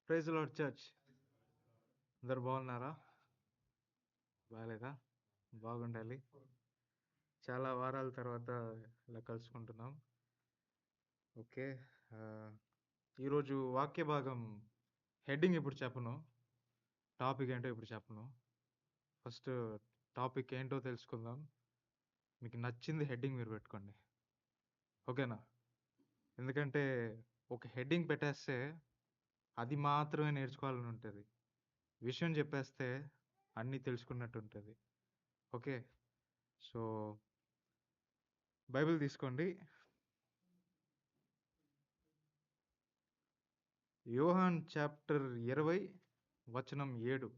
Praise lord church. అందరు బాగున్నారా? బాగాలేదా? బాగుండాలి. చాలా వారాల తర్వాత ఇలా కలుసుకుంటున్నాం. ఓకే. ఆ, ఈరోజు వాక్య భాగం హెడ్డింగ్ ఇప్పుడు చెప్పను, టాపిక్ ఏంటో ఇప్పుడు చెప్పను. ఫస్ట్ టాపిక్ ఏంటో తెలుసుకుందాం. మీకు నచ్చింది హెడ్డింగ్ మీరు పెట్టుకోండి, ఓకేనా? ఎందుకంటే ఒక హెడ్డింగ్ పెట్టేస్తే అది మాత్రమే నేర్చుకోవాలని ఉంటుంది. విషయం చెప్పేస్తే అన్నీ తెలుసుకున్నట్టు ఉంటుంది. ఓకే. సో బైబిల్ తీసుకోండి. యోహాన్ చాప్టర్ 20 వచనం 7.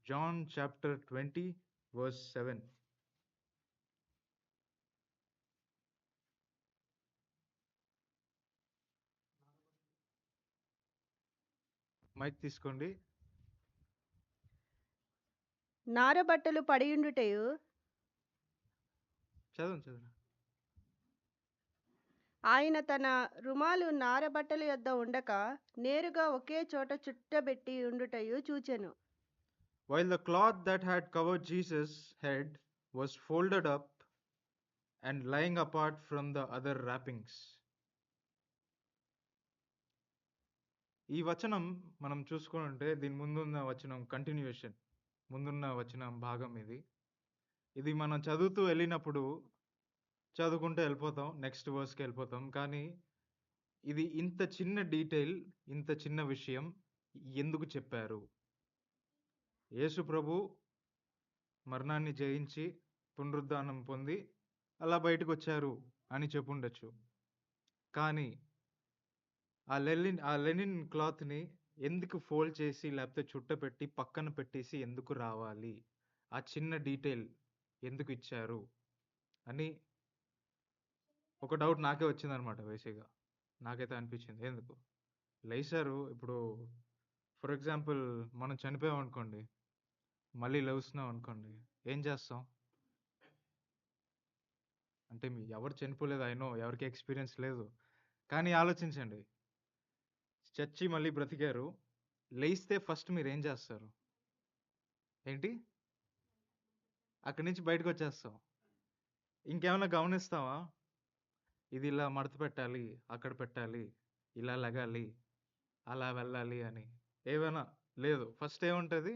John chapter 20 verse 7. మైక్ తీసుకోండి. నారబట్టలు పడియుండుటయు చదవండి. ఆయన తన రుమాలు నారబట్టల యొద్ద ఉండక నేరుగా ఒకే చోట చుట్టబెట్టి ఉండుటయు చూచెను. While the cloth that had covered Jesus' head was folded up and lying apart from the other wrappings. ఈ వచనం మనం చూసుకుంటే దీని ముందున్న వచనం కంటిన్యూయేషన్, ముందున్న వచనం భాగం ఇది మనం చదువుతూ వెళ్ళినప్పుడు చదువుకుంటూ వెళ్ళిపోతాం, నెక్స్ట్ వర్స్కి వెళ్ళిపోతాం. కానీ ఇది ఇంత చిన్న డీటెయిల్, ఇంత చిన్న విషయం ఎందుకు చెప్పారు? యేసు ప్రభు మరణాన్ని జయించి పునరుద్ధానం పొంది అలా బయటకు వచ్చారు అని చెప్పుండొచ్చు. కానీ ఆ లెనిన్ క్లాత్ని ఎందుకు ఫోల్డ్ చేసి లేకపోతే చుట్టపెట్టి పక్కన పెట్టేసి ఎందుకు రావాలి? ఆ చిన్న డీటెయిల్ ఎందుకు ఇచ్చారు అని ఒక డౌట్ నాకే వచ్చిందనమాట. బేసిక్గా నాకైతే అనిపించింది, ఎందుకు లేచారు? ఇప్పుడు ఫర్ ఎగ్జాంపుల్ మనం చనిపోయాం అనుకోండి, మళ్ళీ లేస్తున్నాం అనుకోండి, ఏం చేస్తాం? అంటే మీ ఎవరు చనిపోలేదు, అయినో ఎవరికి ఎక్స్పీరియన్స్ లేదు. కానీ ఆలోచించండి, చచ్చి మళ్ళీ బ్రతికారు, లేస్తే ఫస్ట్ మీరు ఏం చేస్తారు? ఏంటి? అక్కడి నుంచి బయటకు వచ్చేస్తాం. ఇంకేమైనా గమనిస్తావా? ఇది ఇలా మడత పెట్టాలి, అక్కడ పెట్టాలి, ఇలా లగాలి, అలా వెళ్ళాలి అని ఏమైనా లేదు. ఫస్ట్ ఏముంటుంది?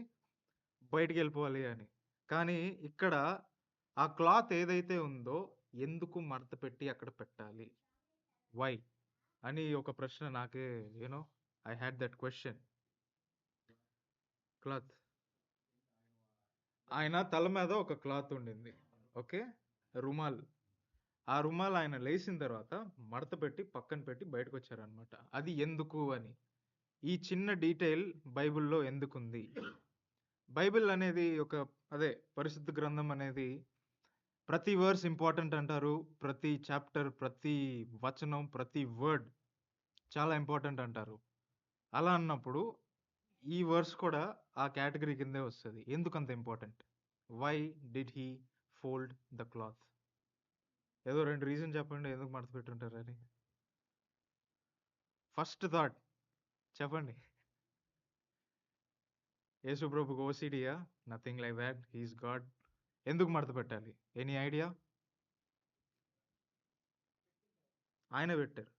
బయటికి వెళ్ళిపోవాలి అని. కానీ ఇక్కడ ఆ క్లాత్ ఏదైతే ఉందో ఎందుకు మడత పెట్టి అక్కడ పెట్టాలి? వై అని ఒక ప్రశ్న నాకే, I had that question. Cloth, ఆయన తల మీద ఒక క్లాత్ ఉండింది, ఓకే, రుమాల్. ఆ రుమాల్ ఆయన లేచిన తర్వాత మడత పెట్టి పక్కన పెట్టి బయటకు వచ్చారనమాట. అది ఎందుకు అని, ఈ చిన్న డీటెయిల్ బైబిల్లో ఎందుకుంది? బైబిల్ అనేది పరిశుద్ధ గ్రంథం అనేది ప్రతి వర్స్ ఇంపార్టెంట్ అంటారు. ప్రతి చాప్టర్, ప్రతి వచనం, ప్రతి వర్డ్ చాలా ఇంపార్టెంట్ అంటారు. అలా అన్నప్పుడు ఈ వర్స్ కూడా ఆ కేటగిరీ కిందే వస్తుంది. ఎందుకంత important? Why did he fold the cloth? ఏదో 2 రీజన్ చెప్పండి ఎందుకు మడత పెట్టుంటారని. ఫస్ట్ థాట్ చెప్పండి. యేసు ప్రభుకు ఓసిడియా? Nothing like that, he is God. ఎందుకు మడత పెట్టాలి? Any idea? ఆయన పెట్టారు.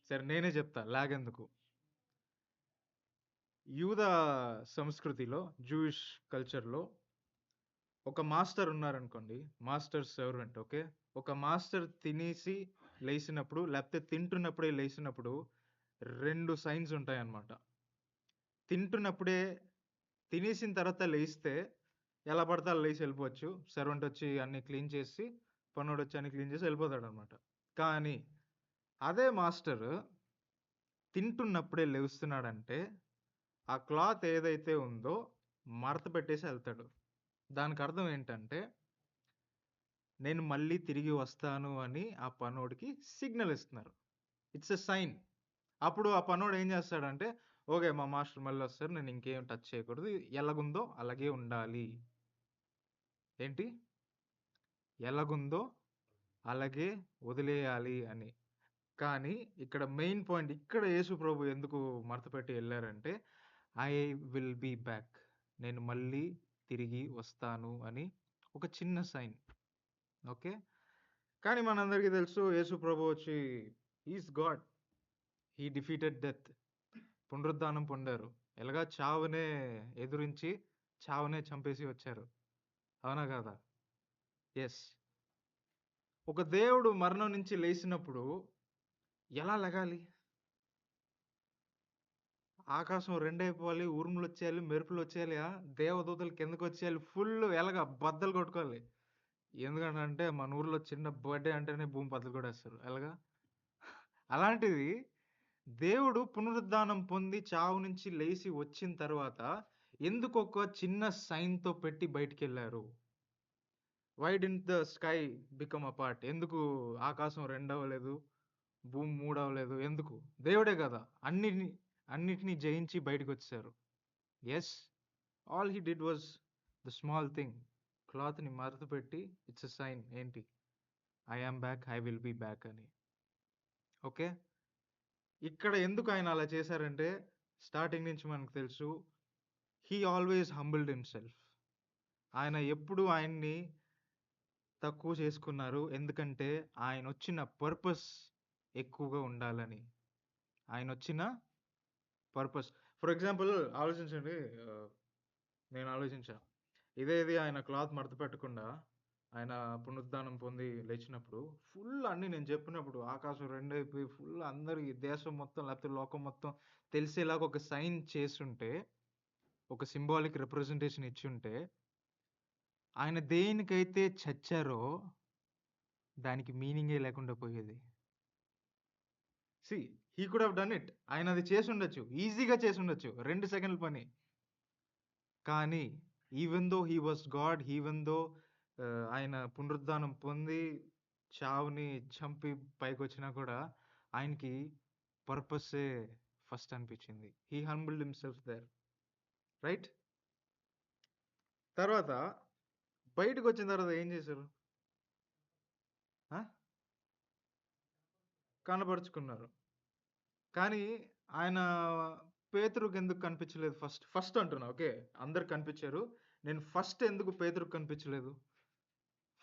సరే నేనే చెప్తా లాగెందుకు. యూద సంస్కృతిలో, జూయిష్ కల్చర్లో ఒక మాస్టర్ ఉన్నారనుకోండి, మాస్టర్ సర్వెంట్. ఓకే, ఒక మాస్టర్ తినేసి లేచినప్పుడు లేకపోతే తింటున్నప్పుడే లేచినప్పుడు 2 సైన్స్ ఉంటాయి అన్నమాట. తింటున్నప్పుడే, తినేసిన తర్వాత లేస్తే ఎలా పడితే అలా లేచి వెళ్ళిపోవచ్చు. సర్వెంట్ వచ్చి అన్ని క్లీన్ చేసి, పనోడు వచ్చి అన్ని క్లీన్ చేసి వెళ్ళిపోతాడు అనమాట. కానీ అదే మాస్టర్ తింటున్నప్పుడే లేస్తున్నాడంటే ఆ క్లాత్ ఏదైతే ఉందో మడత పెట్టేసి వెళ్తాడు. దానికి అర్థం ఏంటంటే నేను మళ్ళీ తిరిగి వస్తాను అని ఆ పనోడికి సిగ్నల్ ఇస్తున్నారు. It's a sign. అప్పుడు ఆ పనోడు ఏం చేస్తాడంటే, ఓకే మా మాస్టర్ మళ్ళీ వస్తారు, నేను ఇంకేం టచ్ చేయకూడదు, ఎలాగుందో అలాగే ఉండాలి. ఏంటి? ఎలాగుందో అలాగే వదిలేయాలి అని. కానీ ఇక్కడ మెయిన్ పాయింట్ ఇక్కడ యేసు ప్రభు ఎందుకు మడతపెట్టి ఎళ్లారంటే, ఐ విల్ బీ బ్యాక్. నేను మళ్ళీ తిరిగి వస్తాను అని ఒక చిన్న సైన్. ఓకే. కానీ మనందరికీ తెలుసు యేసు ప్రభు వచ్చి he is God. He defeated death. పునరుద్ధానం పొందారు. ఎలాగా చావునే ఎదురించి, చావునే చంపేసి వచ్చారు. అవునా కాదా? యెస్. ఒక దేవుడు మరణం నుంచి లేసినప్పుడు ఎలా లెగాలి? ఆకాశం రెండైపోవాలి, ఉరుములొచ్చేయాలి, మెరుపులొచ్చేయాలి. దేవదూతలు కిందకొచ్చేయాలి. ఎలాగా బద్దలు కొట్టుకోవాలి. ఎందుకంటే మన ఊర్లో చిన్న బర్త్‌డే అంటేనే భూమి బద్దలు కొట్టేస్తారు. ఎలాగా? అలాంటిది దేవుడు పునరుద్ధానం పొంది చావు నుంచి లేసి వచ్చిన తర్వాత ఎందుకొక చిన్న సైన్‌తో పెట్టి బయటికెళ్లారు? Why didn't the sky become apart? ఎందుకు ఆకాశం రెండవ్వలేదు? భూమి మూడవ్వలేదు? ఎందుకు? దేవుడే గదా! అన్నిటిని జయించి బయటికొచ్చేసారు. Yes. All he did was the small thing. క్లాత్‌ని మడతపెట్టి ఇట్స్ ఎ సైన్ ఏంటి? I am back. I will be back అని. ఓకే. ఇక్కడ ఎందుకు ఆయన అలా చేశారంటే స్టార్టింగ్ నుంచి మనకు తెలుసు. He always humbled himself. ఆయన ఎప్పుడు ఆయన్ని తక్కువ చేసుకున్నారు. ఎందుకంటే ఆయనొచ్చిన పర్పస్ ఎక్కువగా ఉండాలని. ఆయనొచ్చిన పర్పస్. ఫర్ ఎగ్జాంపుల్ ఆలోచించండి. ఆహ్, నేను ఆలోచించా. ఇది ఆయన క్లాత్ మడత పెట్టకుండా ఆయన పునరుద్ధానం పొంది లేచినప్పుడు అన్నీ నేను చెప్పినప్పుడు ఆకాశం రెండైపోయి అందరికి దేశం మొత్తం లేకపోతే లోకం మొత్తం తెలిసేలాగా ఒక సైన్ చేసుంటే, ఒక సింబాలిక్ రిప్రజెంటేషన్ ఇచ్చుంటే, ఆయన దేనికైతే చచ్చారో దానికి మీనింగే లేకుండా పోయేది. See he could have done it. ఆయన అది చేసుండొచ్చు. ఈజీగా చేసుండొచ్చు. 2 సెకన్ల పని. కానీ even though he was god, even though ఆయన పునరుద్ధానం పొంది చావుని చంపి పైకొచ్చినా కూడా ఆయనకి పర్పస్సే ఫస్ట్ అనిపించింది. హి హంబుల్డ్ హిమ్సెల్ఫ్ దేర్. రైట్? తర్వాత బయటకొచ్చిన తర్వాత ఏం చేశారు? ఆ! కనపరుచుకున్నారు. కానీ ఆయన పేతురుకెందుకు కనిపించలేదు ఫస్ట్? ఫస్ట్ అంటున్నా. ఓకే. అందరికి కనిపించారు. నేను ఫస్ట్ ఎందుకు పేతురుకి కనిపించలేదు?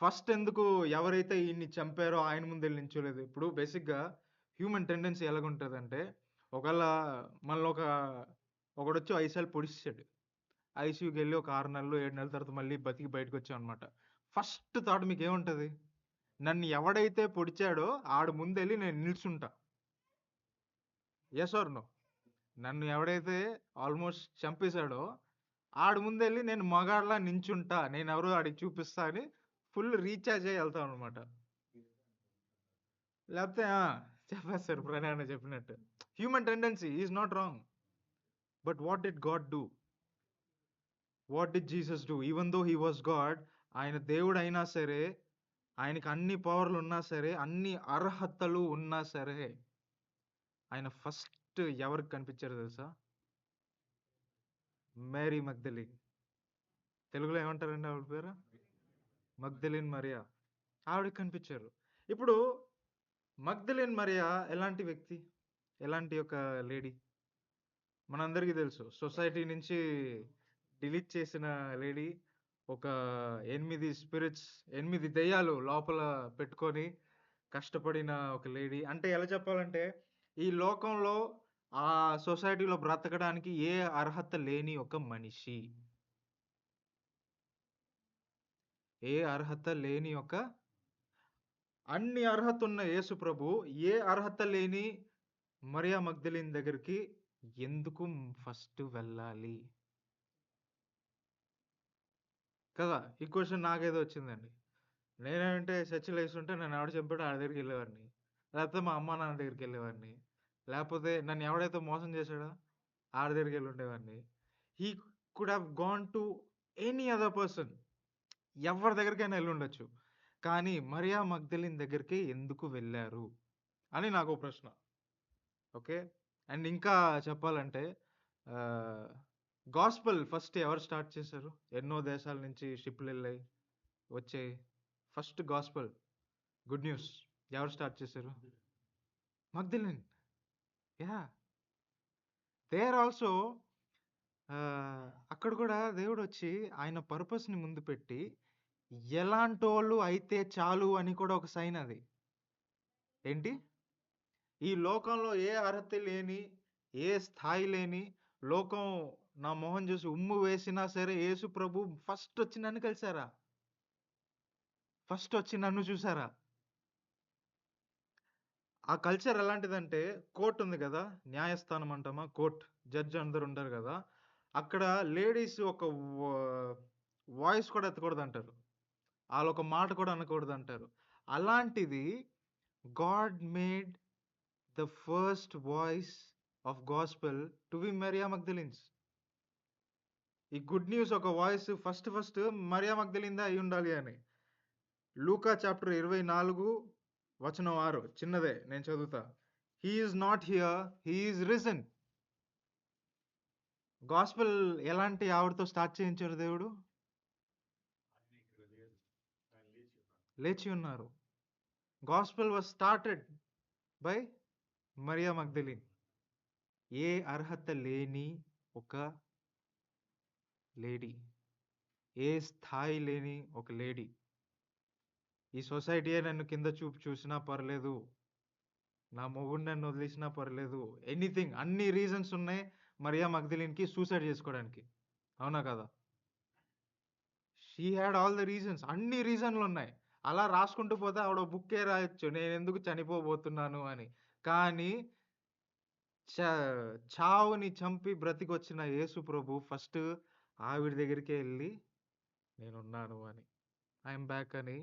ఫస్ట్ ఎందుకు ఎవరైతే ఈయన్ని చంపారో ఆయన ముందెళ్లి నించోలేదు? ఇప్పుడు బేసిక్‌గా హ్యూమన్ టెండెన్సీ ఎలాగుంటదంటే, ఒకవేళ మనల్ని ఒకడొచ్చి 5 సార్లు పొడిసేసాడు. ఐసీయూకెళ్ళి ఒక 6 నెలలు, 7 నెలల తర్వాత మళ్ళీ బతికి బయటకొచ్చామనమాట. First thought మీకేముంటది? నన్ను ఎవడైతే పొడిచాడో ఆడి ముందెళ్లి నేను నిల్చుంటా. Yes or no? నన్ను ఎవడైతే ఆల్‌మోస్ట్ చంపేసాడో ఆడి ముందెళ్లి నేను మగాడిలా నించుంటా. నేనెవరో ఆడికి చూపిస్తా అని రీచార్జ్ అయ్యి ఎళ్తామనమాట. లేపోతే చెప్పేస్తారు ప్రణయ్ అన్న చెప్పినట్టు. Human tendency is not wrong. But what did God do? What did Jesus do? Even though he was God, ఆయన దేవుడైనా సరే, ఆయనకి అన్ని పవర్‌లున్నా సరే, అన్ని అర్హతలు ఉన్నా సరే, ఆయన ఫస్ట్ ఎవరికి కనిపించారో తెలుసా? మేరీ మగ్దలిన్. తెలుగులో ఏమంటారండి ఆవిడ పేరు? మగ్దలిన్ మరియా. ఆవిడకి కనిపించారు. ఇప్పుడు మగ్దలిన్ మరియా ఎలాంటి వ్యక్తి? ఎలాంటి ఒక లేడీ? మనందరికీ తెలుసు. సొసైటీ నుంచి డిలీట్ చేసిన లేడీ. ఒక 8 స్పిరిట్స్, 8 దెయ్యాలు లోపల పెట్టుకొని కష్టపడిన ఒక లేడీ. అంటే ఎలా చెప్పాలంటే, ఈ లోకంలో ఆ సొసైటీలో బ్రతకడానికి ఏ అర్హత లేని ఒక మనిషి. ఏ అర్హత లేని ఒక అన్ని అర్హతున్న యేసు ప్రభు, ఏ అర్హత లేని మరియా మగ్దలిన్ దగ్గరికి ఎందుకు ఫస్ట్ వెళ్ళాలి? కదా! ఈ క్వెషన్ నాకైతే వచ్చిందండి. నేనంటే చర్చిలో యేసుంటే నన్నెవడు చంపాడో ఆడి దగ్గరికెళ్ళేవాడిని. లేకపోతే మా అమ్మా, నాన్న దగ్గరికెళ్ళేవాడిని. లేపోతే నన్నెవడైతే మోసం చేశాడో ఆడి దగ్గరికెళ్ళుండేవాడిని. He could have gone to any other person. ఎవరి దగ్గరికైనా ఎళ్ళుండొచ్చు. కానీ మరియా మగ్దలిన్ దగ్గరికే ఎందుకు వెళ్లారు? అని నాకో ప్రశ్న. ఓకే. అండ్ ఇంకా చెప్పాలంటే ఆహ్, గాస్పెల్ ఫస్ట్ ఎవరు స్టార్ట్ చేశారు? ఎన్నో దేశాల నుంచి షిప్‌లెళ్ళాయి, వచ్చాయి. ఫస్ట్ గాస్పెల్ గుడ్ న్యూస్ ఎవరు స్టార్ట్ చేశారు? మగ్దలిన్. యాహ్! దేర్ ఆల్సో అక్కడ కూడా దేవుడొచ్చి ఆయన పర్పస్‌ని ముందు పెట్టి, ఎలాంటోళ్ళు అయితే చాలు అని కూడా ఒక సైన్ అది. ఏంటి? ఈ లోకంలో ఏ అర్హత లేని, ఏ స్థాయి లేని, లోకం నా మొహం చూసి ఉమ్ము వేసినా సరే యేసు ప్రభు ఫస్టొచ్చి నన్ను కలిసారా? ఫస్టొచ్చి నన్ను చూసారా? ఆ కల్చర్ ఎలాంటిదంటే కోర్ట్ ఉంది గదా! న్యాయస్థానం అంటామా? కోర్ట్. జడ్జ్ అందరూ ఉంటారు గదా! అక్కడ లేడీస్ ఒక వా వాయిస్ కూడా ఎత్తకూడదంటారు. ఆళ్ళొక మాట కూడా అనకూడదంటారు. అలాంటిది God made the first voice of gospel to be Maria Magdalene's. ఈ గుడ్ న్యూస్ ఒక వాయిస్ ఫస్ట్ మరియా మగ్దలిన్‌దే అయ్యుండాలి అని. లూకా చాప్టర్ 24 వచనం 6 చిన్నదే నేను చదువుతా. He is not here, he is risen. Gospel ఎలాంటి ఆవిడతో స్టార్ట్ చేయించారు దేవుడు? లేచి ఉన్నారు. Gospel was started by Maria Magdalene. ఏ అర్హత లేని ఒక లేడీ. ఏ స్థాయి లేని ఒక లేడీ. ఈ సొసైటీయే నన్ను కింద చూపు చూసినా పర్లేదు. నా మొగుడు నన్ను వదిలేసినా పర్లేదు. ఎనీథింగ్ అన్ని రీజన్స్ ఉన్నాయి మరియా మగ్దలిన్‌కి సూసైడ్ చేసుకోవడానికి. అవునా కాదా? She had all the reasons. అన్ని రీజన్‌లున్నాయి. అలా రాసుకుంటూ పోతే ఆవిడ ఓ బుక్కే రాయొచ్చు. నేనెందుకు చనిపోబోతున్నాను అని. కానీ చ చావుని చంపి బ్రతికొచ్చిన యేసు ప్రభు ఫస్ట్ ఆవిడ దగ్గరికే ఎళ్లి నేనున్నాను అని. ఐ యామ్ బ్యాక్ అని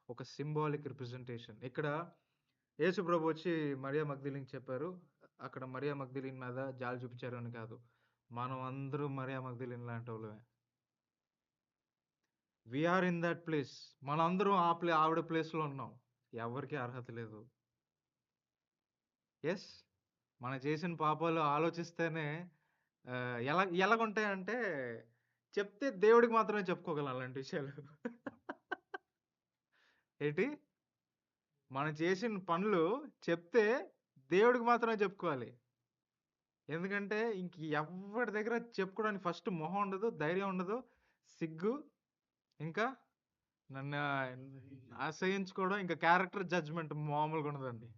ఒక సింబాలిక్ రిప్రజెంటేషన్. ఇక్కడ యేసు ప్రభు వచ్చి మరియా మగ్దలిన్‌కి చెప్పారు. అక్కడ మరియా మగ్దలిన్ మీద జాలి చూపించారు అని కాదు. మనం అందరం మరియా మగ్దలిన్ లాంటోళ్ళమే. We are in that place. మనందరం ఆవిడ ప్లేస్‌లో ఉన్నాం. ఎవ్వరికీ అర్హత లేదు. యెస్. మనం చేసిన పాపాలు ఆలోచిస్తేనే ఎలాగుంటాయంటే చెప్తే దేవుడికి మాత్రమే చెప్పుకోగలం అలాంటి విషయాలు. ఏంటి? మనం చేసిన పనులు చెప్తే దేవుడికి మాత్రమే చెప్పుకోవాలి. ఎందుకంటే ఇంక ఎవ్వడి దగ్గర చెప్పుకోవడానికి ఫస్ట్ మొహం ఉండదు, ధైర్యం ఉండదు, సిగ్గు ఇంకా నన్ను అసహించుకోవడం ఇంకా క్యారెక్టర్ జడ్జ్‌మెంట్ మామూలుగా ఉండదండి.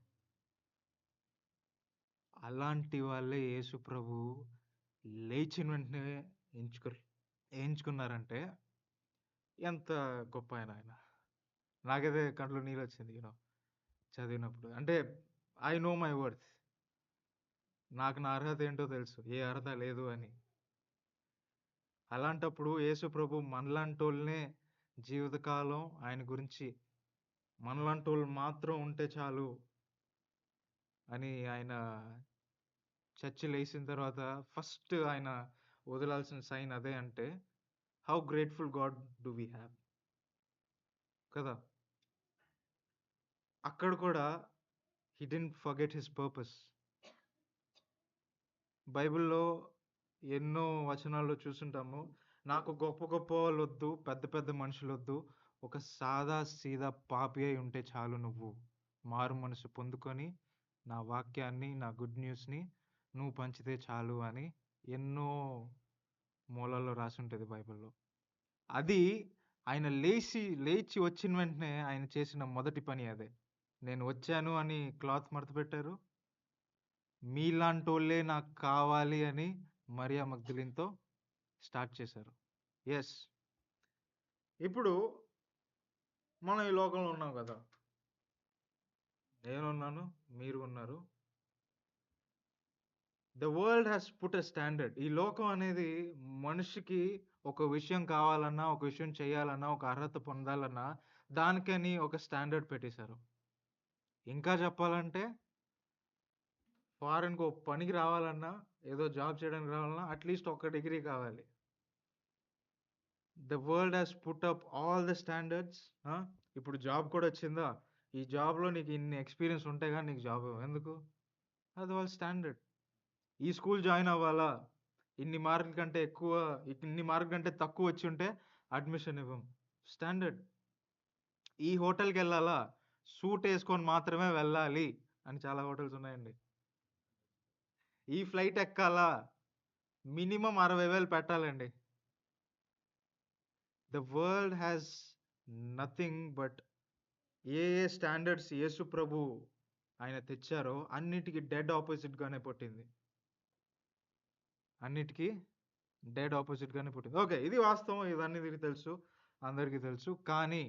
అలాంటి వాళ్ళే యేసు ప్రభు లేచిన వెంటనే ఎంచుకుర్ ఎంచుకున్నారంటే ఎంత గొప్ప ఆయన. నాకైతే కంట్లో నీళ్ళొచ్చింది చదివినప్పుడు. అంటే ఐ నో మై వర్త్. నాకు నా అర్హత ఏంటో తెలుసు. ఏ అర్హత లేదు అని. అలాంటప్పుడు యేసు ప్రభు మనలాంటోళ్ళనే జీవితకాలం ఆయన గురించి మనలాంటోళ్ళు మాత్రం ఉంటే చాలు అని ఆయన చర్చి లేసిన తర్వాత ఫస్ట్ ఆయన వదలాల్సిన సైన్ అదే అంటే how grateful god do we have కదా! అక్కడ కూడా he didn't forget his purpose. బైబిల్‌లో ఎన్నో వచనాల్లో చూసుంటాము. నాకు గొప్ప గొప్ప వాళ్ళొద్దు, పెద్ద పెద్ద మనుషులొద్దు. ఒక సాదా సీదా పాపి అయి ఉంటే చాలు నువ్వు. మారు మనసు పొందుకొని, నా వాక్యాన్ని, నా గుడ్ న్యూస్‌ని నువ్వు పంచితే చాలు అని ఎన్నో మూలల్లో రాసుంటది బైబిల్‌లో. అది ఆయన లేచి వచ్చిన వెంటనే ఆయన చేసిన మొదటి పని అదే. నేను వచ్చాను అని క్లాత్ మడతపెట్టారు. మీలాంటోళ్ళే నాకు కావాలి అని మరియా మగ్దలిన్‌తో స్టార్ట్ చేశారు. యెస్. ఇప్పుడు మనం ఈ లోకంలో ఉన్నాం గదా! నేనున్నాను. మీరు ఉన్నారు. The world has put a standard. ఈ లోకం అనేది మనిషికి ఒక విషయం కావాలన్నా, ఒక విషయం చేయాలన్నా, ఒక అర్హత పొందాలన్నా దానికని ఒక స్టాండర్డ్ పెట్టేశారు. ఇంకా చెప్పాలంటే ఫారెన్‌కి ఒక పనికి రావాలన్నా, ఏదో జాబ్ చేయడానికి రావాలన్నా అట్‌లీస్ట్ ఒక డిగ్రీ కావాలి. The world has put up all the standards. ఆ! ఇప్పుడు జాబ్ కూడా వచ్చిందా? ఈ జాబ్‌లో నీకు ఇన్ని ఎక్స్‌పీరియన్స్ ఉంటే గాని నీకు జాబ్ ఇవ్వం. ఎందుకు? అది వాళ్ళ స్టాండర్డ్. ఈ స్కూల్ జాయిన్ అవ్వాలా? ఇన్ని మార్కుల కంటే ఎక్కువ, ఇన్ని మార్కుల కంటే తక్కువ వచ్చుంటే అడ్మిషన్ ఇవ్వం. స్టాండర్డ్. ఈ హోటల్‌కెళ్ళాలా? సూట్ ఏసుకొని మాత్రమే వెళ్ళాలి అని చాలా హోటల్స్ ఉన్నాయండి. ఈ ఫ్లైట్ ఎక్కాలా మినిమమ్ 60,000 పెట్టాలండి. The world has nothing but ఏ స్టాండర్డ్స్ యేసు ప్రభు ఆయన తెచ్చారో అన్నిటికి డెడ్ ఆపోజిట్ గానే పుట్టింది. అన్నిటికి డెడ్ ఆపోజిట్ గానే పుట్టింది. ఓకే. ఇది వాస్తవం. ఇదన్నిటికి తెలుసు. అందరికీ తెలుసు. కానీ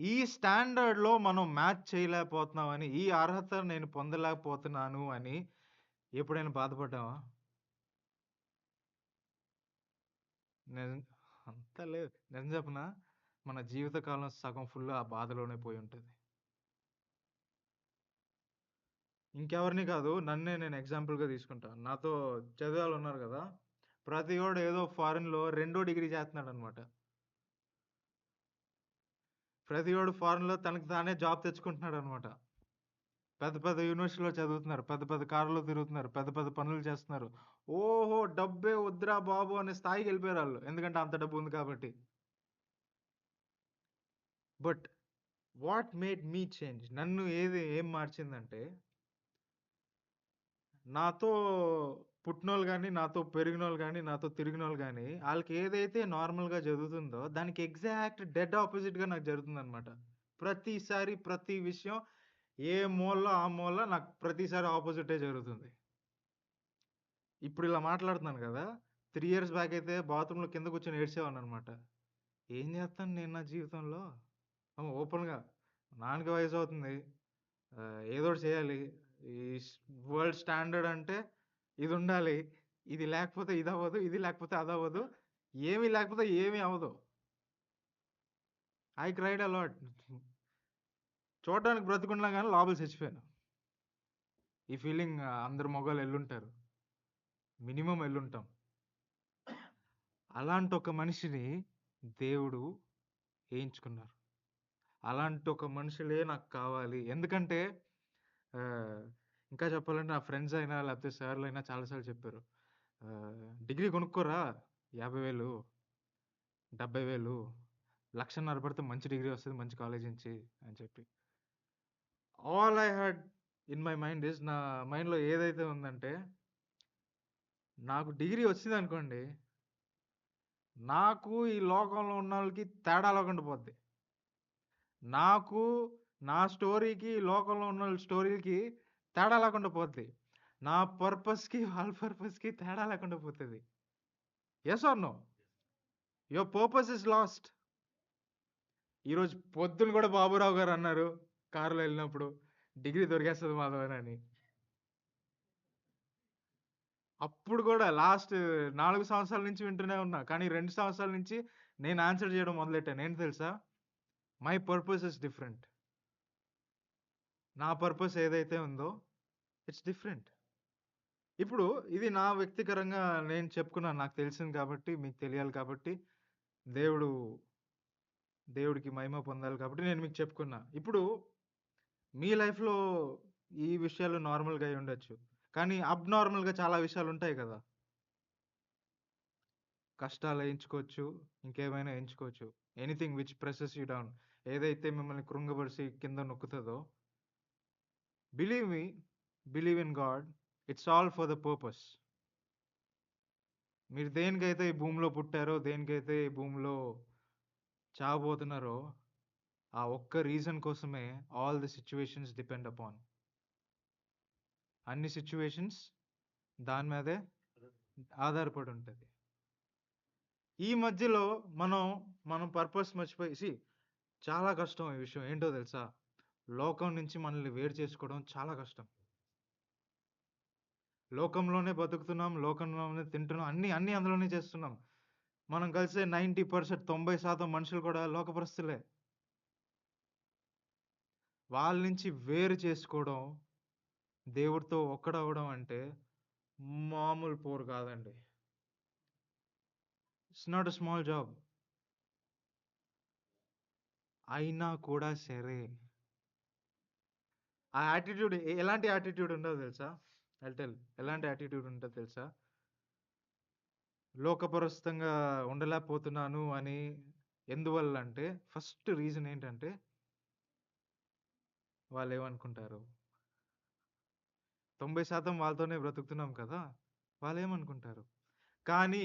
ఈ స్టాండర్డ్‌లో మనం మ్యాచ్ చేయలేకపోతున్నామని, ఈ అర్హత నేను పొందలేకపోతున్నాను అని ఎప్పుడైనా బాధపడ్డామా? నిజం అంత లేదు. నిజం చెప్పనా? మన జీవితకాలం సగం ఫుల్ ఆ బాధలోనే పోయుంటది. ఇంకెవరిని కాదు. నన్నే నేను ఎగ్జాంపుల్‌గా తీసుకుంటా. నాతో చదివేవాళ్ళున్నారు గదా! ప్రతివోడు ఏదో ఫారెన్‌లో రెండో డిగ్రీ చేత్తన్నాడనమాట. ప్రతివోడు ఫారెన్‌లో తనకి తానే జాబ్ తెచ్చుకుంటున్నాడనమాట. పెద్ద పెద్ద యూనివర్సిటీలో చదువుతున్నారు. పెద్ద పెద్ద కార్‌లో తిరుగుతున్నారు. పెద్ద పెద్ద పనులు చేస్తున్నారు. ఓహో! డబ్బే వద్దురా బాబు అనే స్థాయికెళ్ళిపోయారాళ్ళు. ఎందుకంటే అంత డబ్బుంది కాబట్టి. But what made me change? నన్ను ఏం మార్చిందంటే, నాతో పుట్టినోళ్ళు గాని, నాతో పెరిగినోళ్ళు గాని, నాతో తిరిగినోళ్ళు గాని, ఆళ్ళకి ఏదైతే నార్మల్‌గా జరుగుతుందో, దానికి ఎగ్జాక్ట్ డెడ్ ఆపోజిట్‌గా నాకు జరుగుతుందనమాట. ప్రతిసారి ప్రతి విషయం ఏ మూలలో ఆ మూల నాకు ప్రతిసారి ఆపోజిటే జరుగుతుంది. ఇప్పుడిలా మాట్లాడుతున్నాను గదా! 3 ఇయర్స్ బ్యాక్ అయితే బాత్రూమ్‌లో కింద కూర్చొని ఏడ్చేవాడిననమాట. ఏం జేత్తాను నేను నా జీవితంలో? ఓపెన్‌గా నాన్నకి వయసవుతుంది. ఏదోకటి చేయాలి. ఈ స్ వరల్డ్ స్టాండర్డ్ అంటే ఇదుండాలి. ఇది లేకపోతే ఇదవ్వదు. ఇది లేకపోతే అదవ్వదు. ఏమి లేకపోతే ఏమి అవ్వదు. I cried a lot. చూడడానికి బ్రతికున్నా గాని లోపల చచ్చిపోయాను. ఈ ఫీలింగ్ అందరు మగోళ్ళు ఎళ్ళుంటారు. మినిమమ్ ఎళ్ళుంటాం. అలాంటొక మనిషిని దేవుడు ఏయించుకున్నారు. అలాంటొక మనుషులే నాకు కావాలి. ఎందుకంటే ఆహ్, ఇంకా చెప్పాలంటే నా ఫ్రెండ్స్ అయినా, లేకపోతే సార్‌లైనా చాలా సార్లు చెప్పారు. "డిగ్రీ కొనుక్కోరా 50,000, 70,000, 1,50,000 పడితే మంచి డిగ్రీ వస్తది. మంచి కాలేజ్ నుంచి" అని చెప్పి. All I had in my mind is నా మైండ్‌లో ఏదైతే ఉందంటే, నాకు డిగ్రీ వచ్చిందనుకోండి, నాకు ఈ లోకంలో ఉన్నోళ్ళకి తేడా లేకుండా పోద్ది. నాకు, నా స్టోరీకి, ఈ లోకంలో ఉన్నోళ్ళ స్టోరీలకి తేడా లేకుండా పోద్ది. నా పర్పస్‌కి, వాళ్ళ పర్పస్‌కి తేడా లేకుండా పోతది. Yes or no? Your purpose is lost. ఈరోజు పొద్దున గూడా బాబురావు గారన్నారు కారులో ఎళ్ళినప్పుడు, "డిగ్రీ దొరికేస్తది మాధవన్" అని. అప్పుడు గూడా లాస్ట్ 4 సంవత్సరాల నుంచి వింటూనే ఉన్నా. కానీ 2 సంవత్సరాల నుంచి నేను ఆన్సర్ జేయడం మొదలెట్టాను. ఏంటి తెలుసా? My purpose is different. నా పర్పస్ ఏదైతే ఉందో ఇట్స్ డిఫరెంట్. ఇప్పుడు ఇది నా వ్యక్తికరంగా నేను చెప్పుకున్నాను. నాకు తెలిసింది కాబట్టి, మీకు తెలియాలి కాబట్టి, దేవుడు దేవుడికి మహిమ పొందాలి కాబట్టి నేను మీకు చెప్పుకున్నా. ఇప్పుడు మీ లైఫ్‌లో ఈ విషయాలు నార్మల్‌గా అయ్యుండొచ్చు. కానీ అబ్‌నార్మల్‌గా చాలా విషయాలుంటాయి గదా! కష్టాలు ఎంచుకోవచ్చు. ఇంకేమైనా ఎంచుకోవచ్చు. Anything which presses you down. ఏదైతే మిమ్మల్ని కృంగబరిసి కింద నొక్కుతదో, believe me, believe in God. It's all for the purpose. మీరు దేనికైతే ఈ భూమిలో పుట్టారో, దేనికైతే ఈ భూమిలో చావబోతున్నారో, ఆ ఒక్క రీజన్ కోసమే all the situations depend upon. అన్ని సిట్యుయేషన్స్ దాని మీదే ఆధారపడి ఉంటది. ఈ మధ్యలో మనం, మనం పర్పస్ మర్చిపోయి చాలా కష్టం ఈ విషయం. ఏంటో తెలుసా? లోకం నుంచి మనల్ని వేరు చేసుకోవడం చాలా కష్టం. లోకంలోనే బతుకుతున్నాం. లోకంలోనే తింటున్నాం. అన్నీ అందులోనే చేస్తున్నాం. మనం కలిసే 90% 90% మనుషులు కూడా లోకపరస్తులే. వాళ్ళ నుంచి వేరు చేసుకోవడం, దేవుడితో ఒక్కడవ్వడం అంటే మామూలు పోరు కాదండి. It's not a small job. అయినా కూడా సరే, ఆ యాటిట్యూడ్ ఎలాంటి యాటిట్యూడ్ ఉంటదో తెలుసా? I'll tell. ఎలాంటి యాటిట్యూడ్ ఉంటదో తెలుసా? లోకపరస్తంగా ఉండలేకపోతున్నాను అని ఎందువల్లంటే, ఫస్ట్ రీజన్ ఏంటంటే, వాళ్ళేమనుకుంటారు? 90% వాళ్ళతోనే బ్రతుకుతున్నాం కదా! వాళ్ళేమనుకుంటారు? కానీ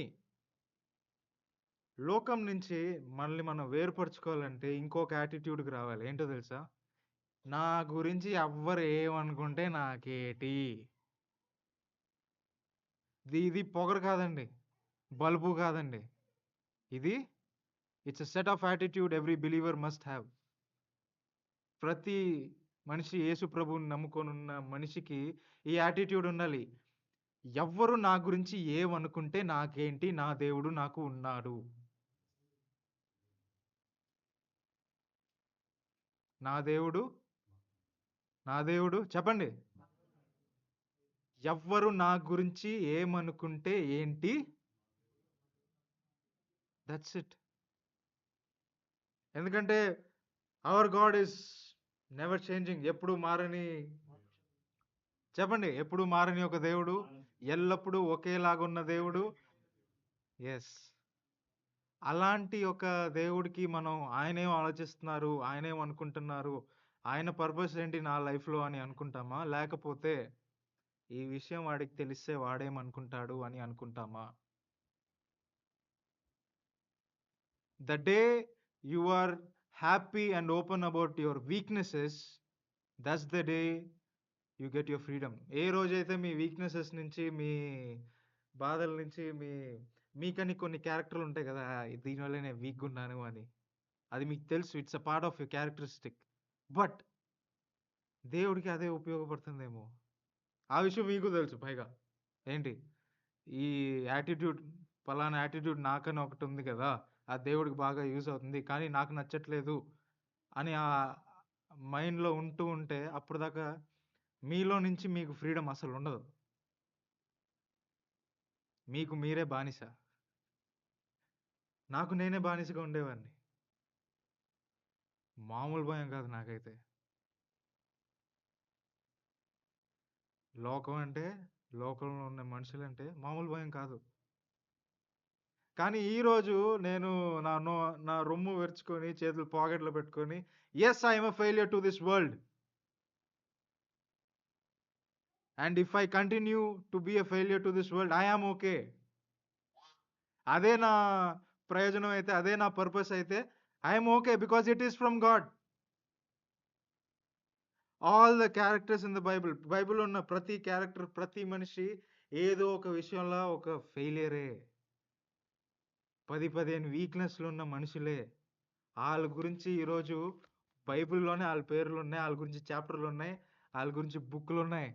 లోకం నుంచి మనల్ని మనం వేరుపరుచుకోవాలంటే ఇంకొక యాటిట్యూడ్‌కి రావాలి. ఏంటో తెలుసా? నా గురించి ఎవ్వరు ఏమనుకుంటే నాకేటి? ఇది పొగరు కాదండి. బలుపు కాదండి. ఇది it's a set of attitude every believer must have. ప్రతి మనిషి యేసు ప్రభువుని నమ్ముకొనున్న మనిషికి ఈ యాటిట్యూడ్ ఉండాలి. ఎవ్వరు నా గురించి ఏమనుకుంటే నాకేంటి? నా దేవుడు నాకు ఉన్నాడు. నా దేవుడు, నా దేవుడు చెప్పండి. ఎవ్వరు నా గురించి ఏమనుకుంటే ఏంటి? That's it. ఎందుకంటే our God is never changing. ఎప్పుడు మారని చెప్పండి. ఎప్పుడు మారని ఒక దేవుడు. ఎల్లప్పుడూ ఒకేలాగున్న దేవుడు. యెస్. అలాంటి ఒక దేవుడికి మనం ఆయనేం ఆలోచిస్తున్నారు? ఆయనేం అనుకుంటున్నారు? ఆయన పర్పస్ ఏంటి నా లైఫ్‌లో అని అనుకుంటామా? లేకపోతే ఈ విషయం వాడికి తెలిస్తే వాడేమనుకుంటాడు అని అనుకుంటామా? The day you are happy and open about your weaknesses, that's the day you get your freedom. ఏ రోజైతే మీ వీక్‌నెసెస్ నుంచి, మీ బాధల నుంచి, మీకని కొన్ని క్యారెక్టర్‌లు ఉంటాయి గదా! దీనివల్ల నేను వీక్‌గున్నాను అని. అది మీకు తెలుసు. It's a part of your characteristic. But దేవుడికి అదే ఉపయోగపడుతుందేమో! ఆ విషయం మీకు తెలుసు పైగా. ఏంటి? ఈ యాటిట్యూడ్ పలానా యాటిట్యూడ్ నాకని ఒకటుంది గదా! అది దేవుడికి బాగా యూజ్ అవుతుంది. కానీ నాకు నచ్చట్లేదు అని మైండ్‌లో ఉంటూ ఉంటే అప్పటిదాకా మీలో నుంచి మీకు ఫ్రీడమ్ అసలుండదు. మీకు మీరే బానిస. నాకు నేనే బానిసగా ఉండేవాడిని. మామూలు భయం కాదు నాకైతే. లోకం అంటే, లోకంలో ఉన్న మనుషులంటే మామూలు భయం కాదు. కానీ ఈరోజు నేను నా రొమ్ము విరుచుకొని, చేతులు పాకెట్‌లో పెట్టుకొని, yes! I am a failure to this world. And if I continue to be a failure to this world, I am okay. అదే నా ప్రయోజనం అయితే, అదే నా పర్పస్ అయితే, I am okay because it is from God. All the characters in the బైబిల్‌లో ఉన్న ప్రతి క్యారెక్టర్, ప్రతి మనిషి ఏదో ఒక విషయంలో ఒక ఫెయిలియరే. 10, 15 వీక్‌నెస్‌లున్న మనుషులే. ఆళ్ళ గురించి ఈరోజు బైబిల్‌లోనే ఆళ్ళ పేర్లున్నాయి. ఆళ్ళ గురించి చాప్టర్‌లున్నాయి. ఆళ్ళ గురించి బుక్కులున్నాయి.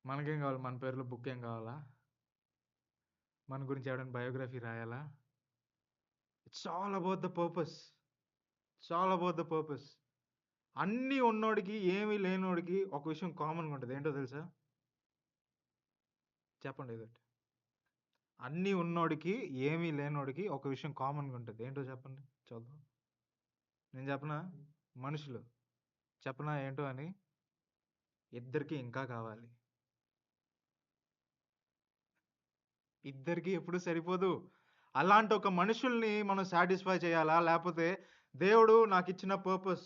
మనకేం కావాలి? మన పేరులో బుక్ ఏం కావాలా? మన గురించి ఎవడైనా బయోగ్రఫీ రాయాలా? It's all about the purpose. It's all about the purpose. అన్నీ ఉన్నోడికి, ఏమీ లేనోడికి ఒక విషయం కామన్‌గా ఉంటది. ఏంటో తెలుసా? చెప్పండి ఏదోటి. అన్నీ ఉన్నోడికి, ఏమీ లేనోడికి ఒక విషయం కామన్‌గా ఉంటది. ఏంటో చెప్పండి? చూద్దాం. నేను చెప్పనా? మనుషులు. చెప్పనా ఏంటో అని? ఇద్దరికీ ఇంకా కావాలి. ఇద్దరికీ ఎప్పుడు సరిపోదు. అలాంటి ఒక మనుషుల్ని మనం సాటిస్ఫై చేయాలా? లేపోతే దేవుడు నాకిచ్చిన పర్పస్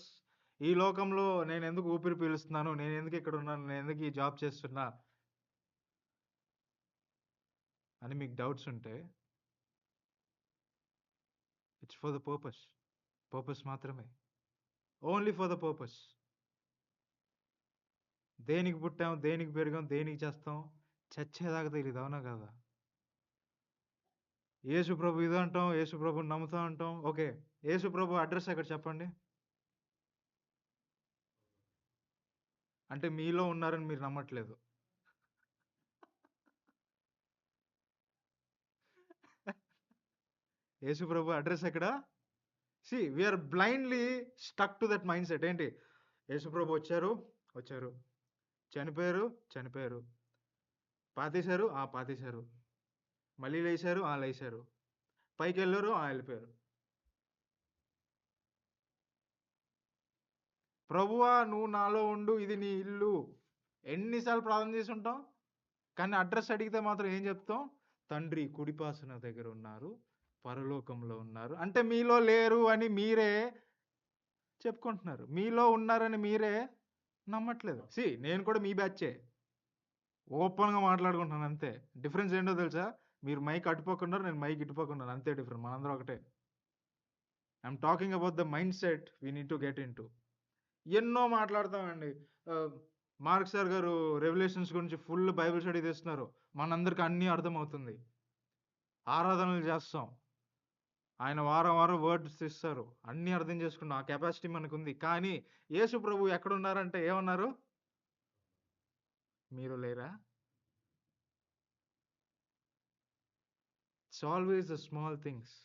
ఈ లోకంలో నేనెందుకు ఊపిరి పీలుస్తున్నాను? నేనెందుకు ఇక్కడున్నాను? నేనెందుకు ఈ జాబ్ చేస్తున్నా? అని మీకు డౌట్స్ ఉంటే it's for the purpose. Purpose మాత్రమే. Only for the purpose. దేనికి పుట్టాం? దేనికి పెరిగాం? దేనికి చేస్తాం? చచ్చేదాకా తెలీదు. అవునా కాదా? యేసు ప్రభు ఇదంటాం. యేసు ప్రభుని నమ్ముతా ఉంటాం. ఓకే. యేసు ప్రభు అడ్రెస్ ఎక్కడ చెప్పండి? అంటే మీలో ఉన్నారని మీరు నమ్మట్లేదు. యేసు ప్రభు అడ్రెస్ ఎక్కడ? See we are blindly stuck to that mindset. ఏంటి? యేసు ప్రభు వచ్చారు. వచ్చారు. చనిపోయారు. చనిపోయారు. పాతేశారు. ఆ! పాతేశారు. మళ్ళీ లేచారు. ఆ! లేచారు. పైకెళ్లారు. ఆ! ఎళ్ళిపోయారు. ప్రభువా నువ్వు నాలో ఉండు. ఇది నీ ఇల్లు. ఎన్ని సార్లు ప్రార్థన చేసుంటాం? కానీ అడ్రెస్ అడిగితే మాత్రం ఏం చెప్తాం? తండ్రి కుడిపాసన దగ్గర ఉన్నారు. పరలోకంలో ఉన్నారు. అంటే మీలో లేరు అని మీరే చెప్పుకుంటున్నారు. మీలో ఉన్నారని మీరే నమ్మట్లేదు. నేను కూడా మీ బ్యాచే. ఓపెన్‌గా మాట్లాడుకుంటున్నాను అంతే. డిఫరెన్స్ ఏంటో తెలుసా? మీరు మైక్ అటుపక్కున్నారు. నేను మైక్ ఇటుపక్కున్నాను. అంతే డిఫరెన్స్. మనందరం ఒకటే. I'm talking about the mindset we need to get into. ఎన్నో మాట్లాడతామండి. మార్క్ సార్ గారు రెవల్యూషన్స్ గురించి ఫుల్ బైబిల్ స్టడీ చేస్తున్నారు. మనందరికి అన్నీ అర్థమవుతుంది. ఆరాధనలు చేస్తాం. ఆయన వారం వారం వర్డ్స్ ఇస్తారు. అన్నీ అర్థం చేసుకున్నాం. ఆ కెపాసిటీ మనకుంది. కానీ యేసు ప్రభు ఎక్కడున్నారంటే ఏమన్నారు? మీరు లేరా? It's always the small things.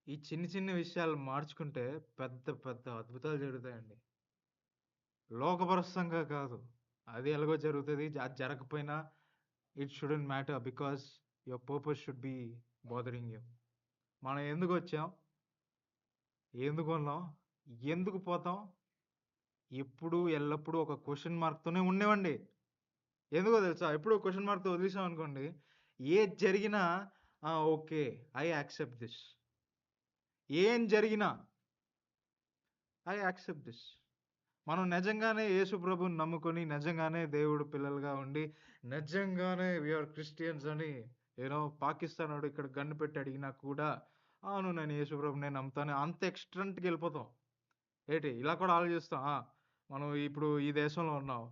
ఈ చిన్న విషయాలు మార్చుకుంటే పెద్ద పెద్ద అద్భుతాలు జరుగుతాయండి. లోకపరస్థంగా కాదు. అది ఎలాగో జరుగుతది. అది జరగకపోయినా it shouldn't matter because your purpose should be bothering you. మనం ఎందుకొచ్చాం? ఎందుకున్నాం? ఎందుకు పోతాం? ఎప్పుడు ఎల్లప్పుడూ ఒక క్వెషన్ మార్క్‌తోనే ఉండేవండి. ఎందుకో తెలుసా? ఎప్పుడూ క్వెషన్ మార్క్‌తో వదిలేసామనుకోండి, ఏది జరిగినా ఓకే. I accept this. ఏం జరిగినా ఐ యాక్సెప్ట్ దిస్. మనం నిజంగానే యేసు ప్రభువుని నమ్ముకొని, నిజంగానే దేవుడు పిల్లలుగా ఉండి, నిజంగానే వి ఆర్ క్రిస్టియన్స్ అని పాకిస్తానోడు ఇక్కడ గన్ పెట్టి అడిగినా కూడా, అవును నేను యేసు ప్రభువునే నమ్ముతాను. అంత ఎక్స్‌ట్రెంట్‌కెళ్ళిపోతాం. ఇలా కూడా ఆలోచిస్తాం. మనం ఇప్పుడు ఈ దేశంలో ఉన్నాం.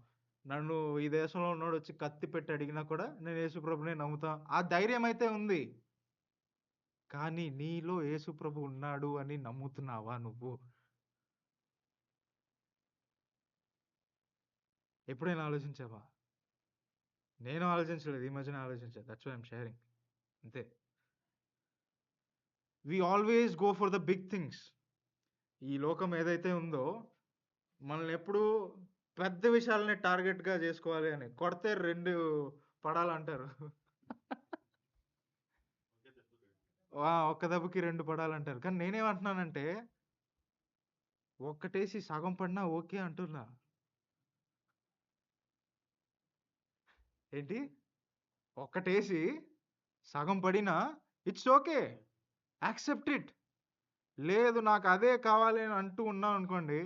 నన్ను ఈ దేశంలో ఉన్నోడొచ్చి కత్తి పెట్టి అడిగినా కూడా నేను యేసు ప్రభువునే నమ్ముతా. ఆ ధైర్యం అయితే ఉంది. కానీ నీలో యేసు ప్రభు ఉన్నాడు అని నమ్ముతున్నావా నువ్వు? ఎప్పుడైనా ఆలోచించావా? నేను ఆలోచించలేదు. ఈ మధ్యనే ఆలోచించా. That's why I'm sharing. అంతే. We always go for the big things. ఈ లోకం ఏదైతే ఉందో మనల్ని ఎప్పుడూ పెద్ద విషయాలనే టార్గెట్‌గా చేసుకోవాలి అని. కొడితే 2 పడాలంటారు. ఒక్క దెబ్బకి 2 పడాలంటారు. కానీ నేనేమంటున్నానంటే, ఒక్కటేసి సగం పడినా ఓకే అంటున్నా. ఏంటి? ఒక్కటేసి సగం పడినా ఇట్స్ ఓకే. Accept it. లేదు నాకు అదే కావాలి అని అంటూ ఉన్నామనుకోండి,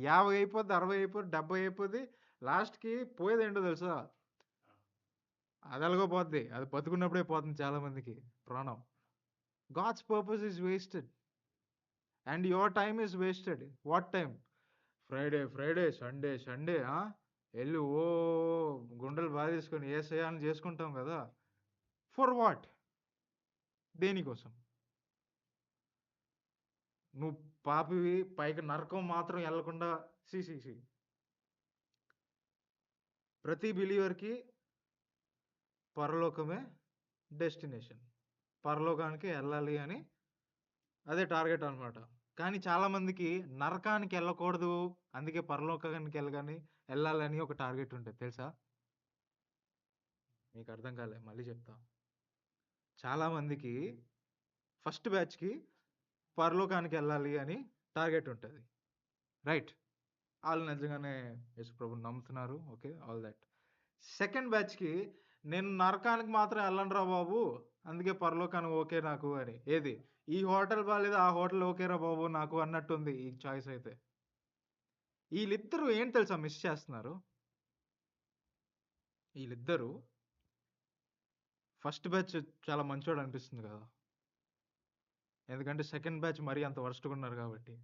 50 అయిపోద్ది, 60 అయిపోద్ది, 70 అయిపోద్ది. లాస్ట్‌కి పోయేదేంటో తెలుసా? అదెలాగో పోద్ది. అది బతికున్నప్పుడే పోతుంది చాలా మందికి ప్రాణం. God's purpose is wasted. And your time is wasted. What time? Friday, Sunday ఎళ్లి గుండెలు బాధేసుకొని యేసయ్య అని చేసుకుంటాం గదా! For what? దేనికోసం? నువ్వు పాపివి పైగా నరకం మాత్రం ఎళ్ళకుండా సీ సీ సీ ప్రతి బిలీవర్‌కి పరలోకమే డెస్టినేషన్. పరలోకానికి ఎళ్ళాలి అని అదే టార్గెట్ అన్నమాట. కానీ చాలా మందికి నరకానికి ఎళ్ళకూడదు. అందుకే పరలోకానికి ఎళ్ళాలని ఒక టార్గెట్ ఉంటది తెలుసా? మీకు అర్థం కాలే. మళ్ళీ చెప్తా. చాలా మందికి ఫస్ట్ బ్యాచ్‌కి పరలోకానికి ఎళ్ళాలి అని టార్గెట్ ఉంటది. రైట్. ఆళ్ళు నిజంగానే యేసు ప్రభువుని నమ్ముతున్నారు. ఓకే. All that. సెకండ్ బ్యాచ్‌కి నేను నరకానికి మాత్రం ఎళ్ళనురా బాబు. అందుకే పరలోకానికి ఓకే నాకు అని. ఏది? ఈ హోటల్ బాలేదు, ఆ హోటల్ ఓకేరా బాబు నాకు అన్నట్టుంది ఈ చాయిస్ అయితే. ఈళ్ళిద్దరూ ఏంటి తెలుసా మిస్ చేస్తున్నారు? ఈళ్ళిద్దరూ ఫస్ట్ బ్యాచ్ చాలా మంచోడు అనిపిస్తుంది కదా! ఎందుకంటే సెకండ్ బ్యాచ్ మరీ అంత వరస్ట్‌గా ఉన్నారు కాబట్టి.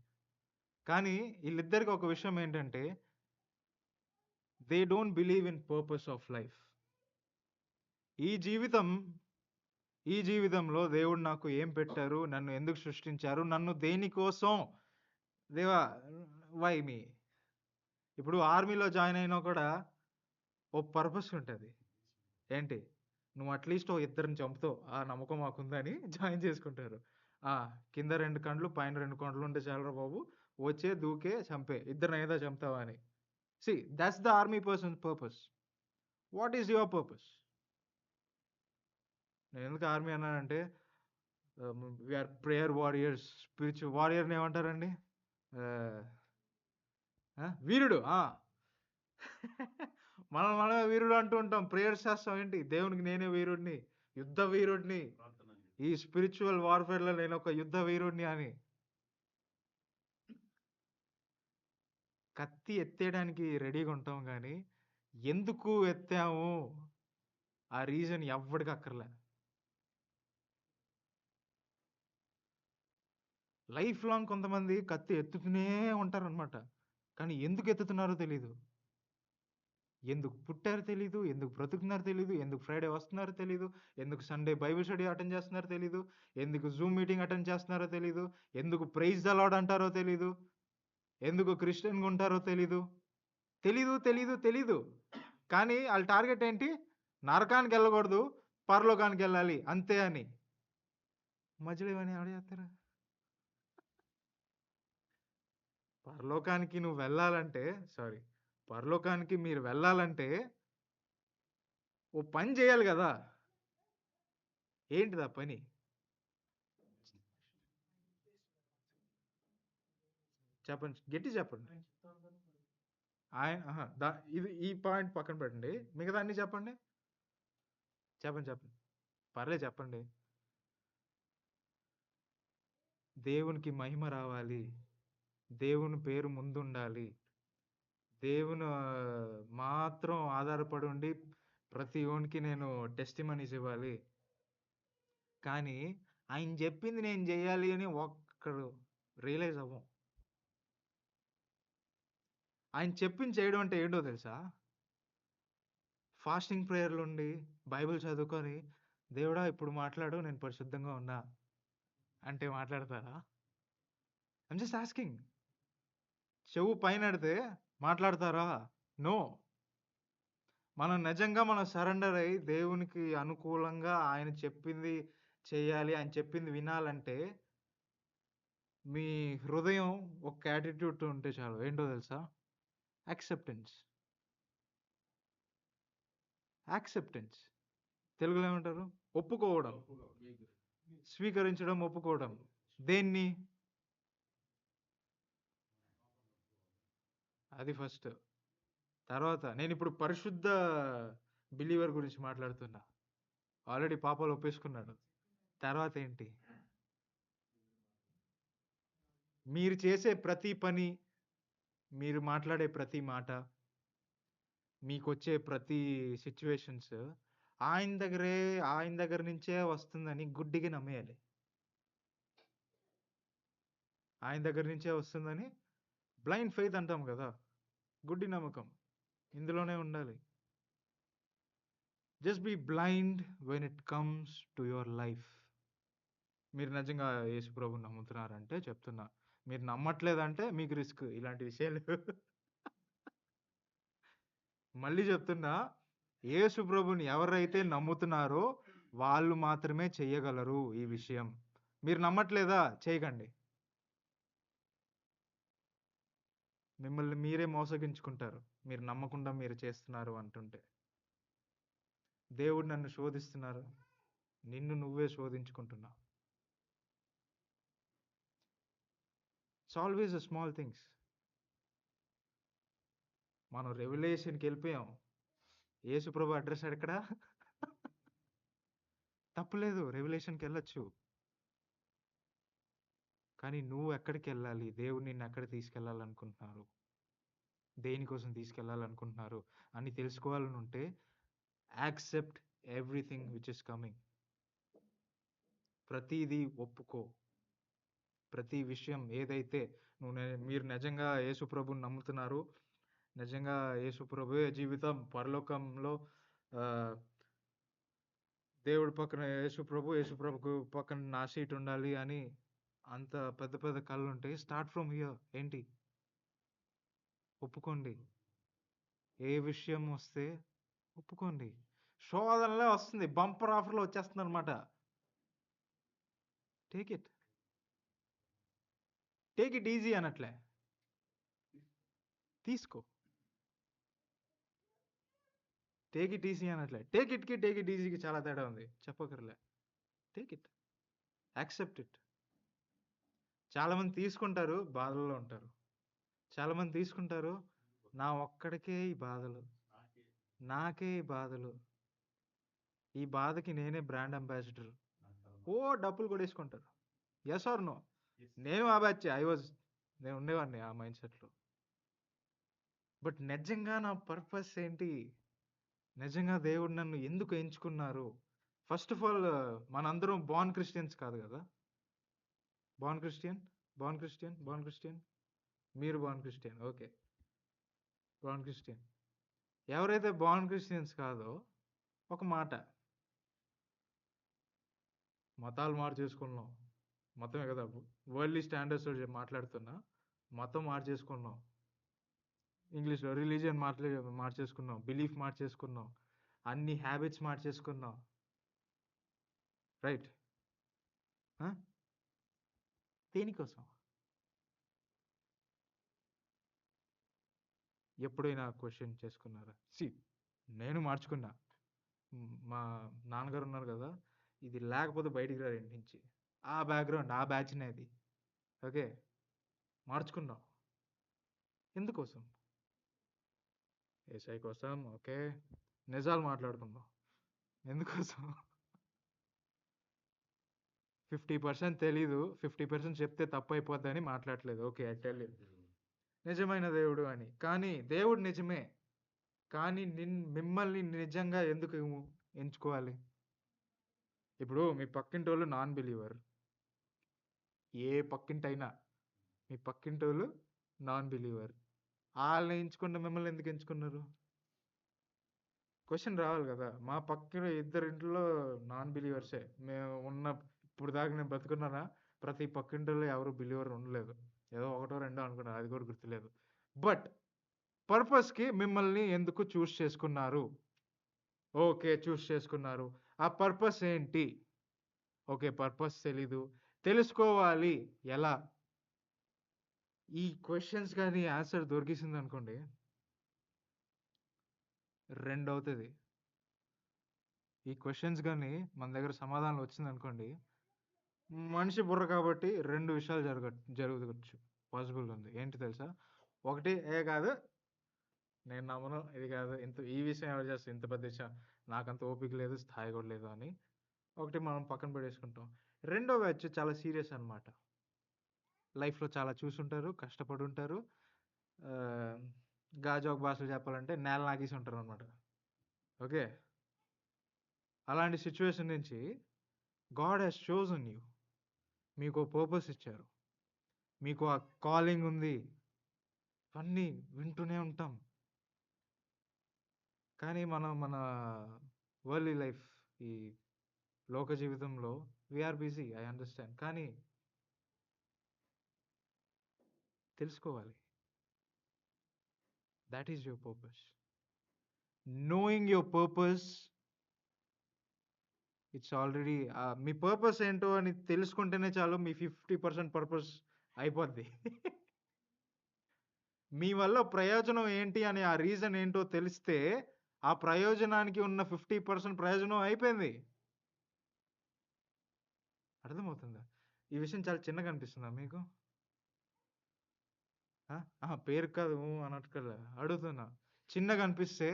కానీ ఈళ్ళిద్దరికి ఒక విషయం ఏంటంటే they don't believe in purpose of life. ఈ జీవితం ఈ జీవితంలో దేవుడు నాకు ఏం పెట్టారు? నన్ను ఎందుకు సృష్టించారు? నన్ను దేనికోసం దేవా వై మీ? ఇప్పుడు ఆర్మీలో జాయిన్ అయినా కూడా ఓ పర్పస్ ఉంటది. ఏంటి? నువ్వు అట్‌లీస్ట్ ఓ ఇద్దరిని చంపుతావు. ఆ నమ్మకం మాకుందని జాయిన్ చేసుకుంటారు. ఆ! కింద 2 కండ్లు, పైన 2 కండ్లు ఉంటే చాలురా బాబు. వచ్చే, దూకే, చంపే. ఇద్దరినైనా చంపుతావా అని. That's the army persons purpose. What is your purpose? నేనెందుకు ఆర్మీ అన్నానంటే వి ఆర్ ప్రేయర్ వారియర్స్. వారియర్‌ని ఏమంటారండి? ఆహ్, వీరుడు. మనమే వీరుడు అంటూ ఉంటాం. ప్రేయర్స్ చేస్తాం ఏంటి? దేవునికి నేనే వీరుడిని, యుద్ధ వీరుడిని. ఈ స్పిరిచ్యువల్ వార్‌ఫేర్‌లో నేనొక యుద్ధ వీరుడిని అని. కత్తి ఎత్తేయడానికి రెడీగా ఉంటాం గానీ, ఎందుకు ఎత్తాము ఆ రీజన్ ఎవ్వడికి అక్కర్లే. లైఫ్ లాంగ్ కొంతమంది కత్తి ఎత్తుతూనే ఉంటారనమాట. కానీ ఎందుకు ఎత్తుతున్నారో తెలీదు. ఎందుకు పుట్టారో తెలీదు, ఎందుకు బ్రతుకుతున్నారో తెలీదు, ఎందుకు ఫ్రైడే వస్తున్నారో తెలీదు, ఎందుకు సండే బైబిల్ స్టడీ అటెండ్ చేస్తున్నారో తెలీదు, ఎందుకు జూమ్ మీటింగ్ అటెండ్ చేస్తున్నారో తెలీదు, ఎందుకు ప్రైజ్ ద లార్డ్ అంటారో తెలీదు, ఎందుకు క్రిస్టియన్‌గా ఉంటారో తెలీదు. తెలీదు. కానీ ఆళ్ళ టార్గెట్ ఏంటి? నరకానికెళ్ళకూడదు, పరలోకానికెళ్ళాలి అంతే అని. మధ్యలో ఇవన్నీ ఎవడు చేత్తారు? పరలోకానికి నువ్వు వెళ్ళాలంటే సారీ. పరలోకానికి మీరు వెళ్ళాలంటే ఓ పని చేయాలి గదా! ఏంటిదా పని? చెప్పండి. గట్టిగా చెప్పండి. అహా! ఇది ఈ పాయింట్ పక్కన పెట్టండి. మిగతావన్నీ చెప్పండి. చెప్పండి. పర్లేదు చెప్పండి. దేవునికి మహిమ రావాలి. దేవుని పేరు ముందుండాలి. దేవుని మాత్రం ఆధారపడి ఉండి ప్రతి ఒనికి నేను టెస్టిమనీస్ ఇవ్వాలి. కానీ ఆయన జెప్పింది నేను జేయాలి అని ఒక్కడు రియలైజ్ అవ్వం. ఆయన చెప్పింది చేయడం అంటే ఏంటో తెలుసా? ఫాస్టింగ్ ప్రేయర్‌లుండి, బైబిల్ చదువుకొని, దేవుడా ఇప్పుడు మాట్లాడు నేను పరిశుద్ధంగా ఉన్నా అంటే మాట్లాడతారా? I'm just asking. చెవు పైనెడితే మాట్లాడతారా? నో. మనం సరెండర్ అయ్యి దేవునికి అనుకూలంగా ఆయన చెప్పింది చేయాలి, ఆయన చెప్పింది వినాలంటే మీ హృదయం ఒక యాటిట్యూడ్‌తో ఉంటే చాలు. ఏంటో తెలుసా? యాక్సెప్టెన్స్. యాక్సెప్టెన్స్. తెలుగులో ఏమంటారు? ఒప్పుకోవడం. స్వీకరించడం, ఒప్పుకోవడం. దేన్ని? అది ఫస్ట్. తర్వాత నేనిప్పుడు పరిశుద్ధ బిలీవర్ గురించి మాట్లాడుతున్నా. ఆల్రెడీ పాపాలు ఒప్పేసుకున్నాడు. తర్వాతేంటి? మీరు చేసే ప్రతి పని, మీరు మాట్లాడే ప్రతి మాట, మీకొచ్చే ప్రతి సిట్యుయేషన్స్ ఆయన దగ్గర నుంచే వస్తుందని గుడ్డిగా నమ్మేయాలి. ఆయన దగ్గర నుంచే వస్తుందని బ్లైండ్ ఫెయిత్ అంటాం గదా! గుడ్డి నమ్మకం. ఇందులోనే ఉండాలి. Just be blind when it comes to your life. మీరు నిజంగా యేసు ప్రభువుని నమ్ముతున్నారంటే చెప్తున్నా. మీరు నమ్మట్లేదంటే మీకు రిస్క్ ఇలాంటి విషయాలు. మళ్ళీ చెప్తున్నా. యేసు ప్రభువుని ఎవరైతే నమ్ముతున్నారో వాళ్ళు మాత్రమే చెయ్యగలరు ఈ విషయం. మీరు నమ్మట్లేదా? చేయకండి. మిమ్మల్ని మీరే మోసగించుకుంటారు. మీరు నమ్మకుండా మీరు చేస్తున్నారు అంటుంటే. దేవుడు నన్ను శోధిస్తున్నారు. నిన్ను నువ్వే శోధించుకుంటున్నావు. It's always the small things. మనం రెవల్యూషన్‌కెళ్ళిపోయాం. యేసు ప్రభు అడ్రెస్ ఎక్కడ? తప్పులేదు. రెవల్యూషన్‌కెళ్ళొచ్చు. కానీ నువ్వు ఎక్కడికెళ్ళాలి? దేవుడు నిన్నెక్కడికి తీసుకెళ్ళాలనుకుంటున్నారు? దేనికోసం తీసుకెళ్ళాలనుకుంటున్నారు అని తెలుసుకోవాలనుంటే accept everything which is coming. ప్రతీదీ ఒప్పుకో. ప్రతి విషయం ఏదైతే మీరు నిజంగా యేసు ప్రభువుని నమ్ముతున్నారు. నిజంగా యేసు ప్రభువే జీవితం పరలోకంలో ఆహ్, దేవుడి పక్కన యేసు ప్రభుకు పక్కన నా సీట్ ఉండాలి అని అంత పెద్ద పెద్ద కలలుంటే స్టార్ట్ ఫ్రమ్ హియర్. ఏంటి? ఒప్పుకోండి. ఏ విషయం వస్తే ఒప్పుకోండి. శోధనలే వస్తుంది. బంపర్ ఆఫర్‌లో వచ్చేస్తుందన్నమాట. Take it. Take it easy అనట్లే. తీసుకో. టేక్ ఇట్ ఈజీ అనట్లే. టేక్ ఇట్ ఈజీకి చాలా తేడా ఉంది. చెప్పక్కర్లే. Take it. Accept it. చాలామంది తీసుకుంటారు, బాధల్లో ఉంటారు. చాలామంది తీసుకుంటారు, నా ఒక్కడికే ఈ బాధలు. నాకే ఈ బాధలు. ఈ బాధకి నేనే బ్రాండ్ అంబాసిడర్. డప్పులు కొట్టేసుకుంటారు. Yes or no? నేను ఆ బ్యాచే. నేను ఉండేవాడిని ఆ మైండ్ సెట్‌లో. బట్ నిజంగా నా పర్పస్ ఏంటి? నిజంగా దేవుడు నన్ను ఎందుకు ఎంచుకున్నారు? ఫస్ట్ ఆఫ్ ఆల్ మనందరం బోర్న్ క్రిస్టియన్స్ కాదు గదా! Born Christian? Born Christian? Born Christian? మీరు born Christian. Okay. Born Christian. ఎవరైతే బోర్న్ క్రిస్టియన్స్ కాదో ఒక మాట. మతాలు మార్చేసుకున్నాం. మతమే గదా! వరల్డ్‌లీ స్టాండర్డ్స్‌తో మాట్లాడుతున్నా. మతం మార్చేసుకున్నాం. ఇంగ్లీష్‌లో రిలిజియన్ మార్చేసుకున్నాం. బిలీఫ్ మార్చేసుకున్నాం. అన్ని హాబిట్స్ మార్చేసుకున్నాం. రైట్. ఆ! దేనికోసం? ఎప్పుడైనా క్వెషన్ చేసుకున్నారా? నేను మార్చుకున్నా. మా నాన్నగారు ఉన్నారు గదా! ఇది లేకపోతే బయటికి రారు ఇంటి నుంచి. ఆ బ్యాక్‌గ్రౌండ్, ఆ బ్యాచ్ నాది. ఓకే. మార్చుకున్నాం. ఎందుకోసం? యేసయ్య కోసం. ఓకే. నిజాలు మాట్లాడుకుందాం. ఎందుకోసం? 50% తెలీదు. 50% చెప్తే తప్పయిపోద్దని మాట్లాడట్లేదు. ఓకే. I tell you. నిజమైన దేవుడు అని. కానీ దేవుడు నిజమే. కానీ మిమ్మల్ని నిజంగా ఎందుకు ఎంచుకోవాలి? ఇప్పుడు మీ పక్కింటోళ్ళు నాన్ బిలీవర్. ఏ పక్కింటైనా. మీ పక్కింటోళ్ళు నాన్ బిలీవర్. ఆళ్ళని ఎంచుకుంటే మిమ్మల్ని ఎందుకు ఎంచుకున్నారు? క్వెషన్ రావాలి గదా! మా పక్కన ఇద్దరింట్లో నాన్ బిలీవర్సే. మేము ఇప్పుడు దాకా నేను బతికున్నానా, ప్రతి పక్కింటోళ్ళు ఎవరు బిలీవర్ ఉండలేదు. ఏదో ఒకటో, రెండో అనుకున్నా. అది కూడా గుర్తులేదు. బట్ పర్పస్‌కి మిమ్మల్ని ఎందుకు చేసుకున్నారు? ఓకే. చేసుకున్నారు. ఆ పర్పస్ ఏంటి? ఓకే. పర్పస్ తెలీదు. తెలుసుకోవాలి ఎలా? ఈ క్వెషన్స్ గాని ఆన్సర్ దొరికేసిందనుకోండి 2 అవుతది. ఈ క్వెషన్స్ గాని మన దగ్గర సమాధానం వచ్చిందనుకోండి, మనిషి బుర్ర కాబట్టి 2 విషయాలు జరగొచ్చు. పాసిబుల్ ఉంది. ఏంటి తెలుసా? ఒకటి కాదు. నేను నమ్మను. ఇది కాదు. ఈ విషయం ఎవరు చేస్తారు? ఇంత పెద్ద విషయం. నాకంత ఓపిక లేదు. స్థాయి కూడా లేదు అని. ఒకటి మనం పక్కన పడేసుకుంటాం. రెండో బ్యాచ్ చాలా సీరియస్ అన్నమాట. లైఫ్‌లో చాలా చూసుంటారు. కష్టపడుంటారు. ఆహ్, గాజోక భాషలో చెప్పాలంటే నేల నాగేసి ఉంటారన్నమాట. ఓకే. అలాంటి సిట్యుయేషన్ నుంచి గాడ్ హాస్ చోసన్ యూ. మీకో పర్పస్ ఇచ్చారు. మీకు ఆ కాలింగ్ ఉంది. ఇవన్నీ వింటూనే ఉంటాం. కానీ మనం మన వరల్డ్‌లీ లైఫ్ ఈ లోక జీవితంలో we are busy. I understand. కానీ తెలుసుకోవాలి. That is your purpose. Knowing your purpose it's already మీ పర్పస్ ఏంటో అని తెలుసుకుంటేనే చాలు మీ 50% పర్పస్ అయిపోద్ది. మీ వల్ల ప్రయోజనం ఏంటి అని ఆ రీజన్ ఏంటో తెలిస్తే, ఆ ప్రయోజనానికి ఉన్న 50% ప్రయోజనం అయిపోయింది. అర్థమవుతుందా? ఈ విషయం చాలా చిన్నగా అనిపిస్తుందా మీకు? అహా! పేరుకి కాదు అనక్కర్లే. అడుగుతున్నా. చిన్నగా అనిపిస్తే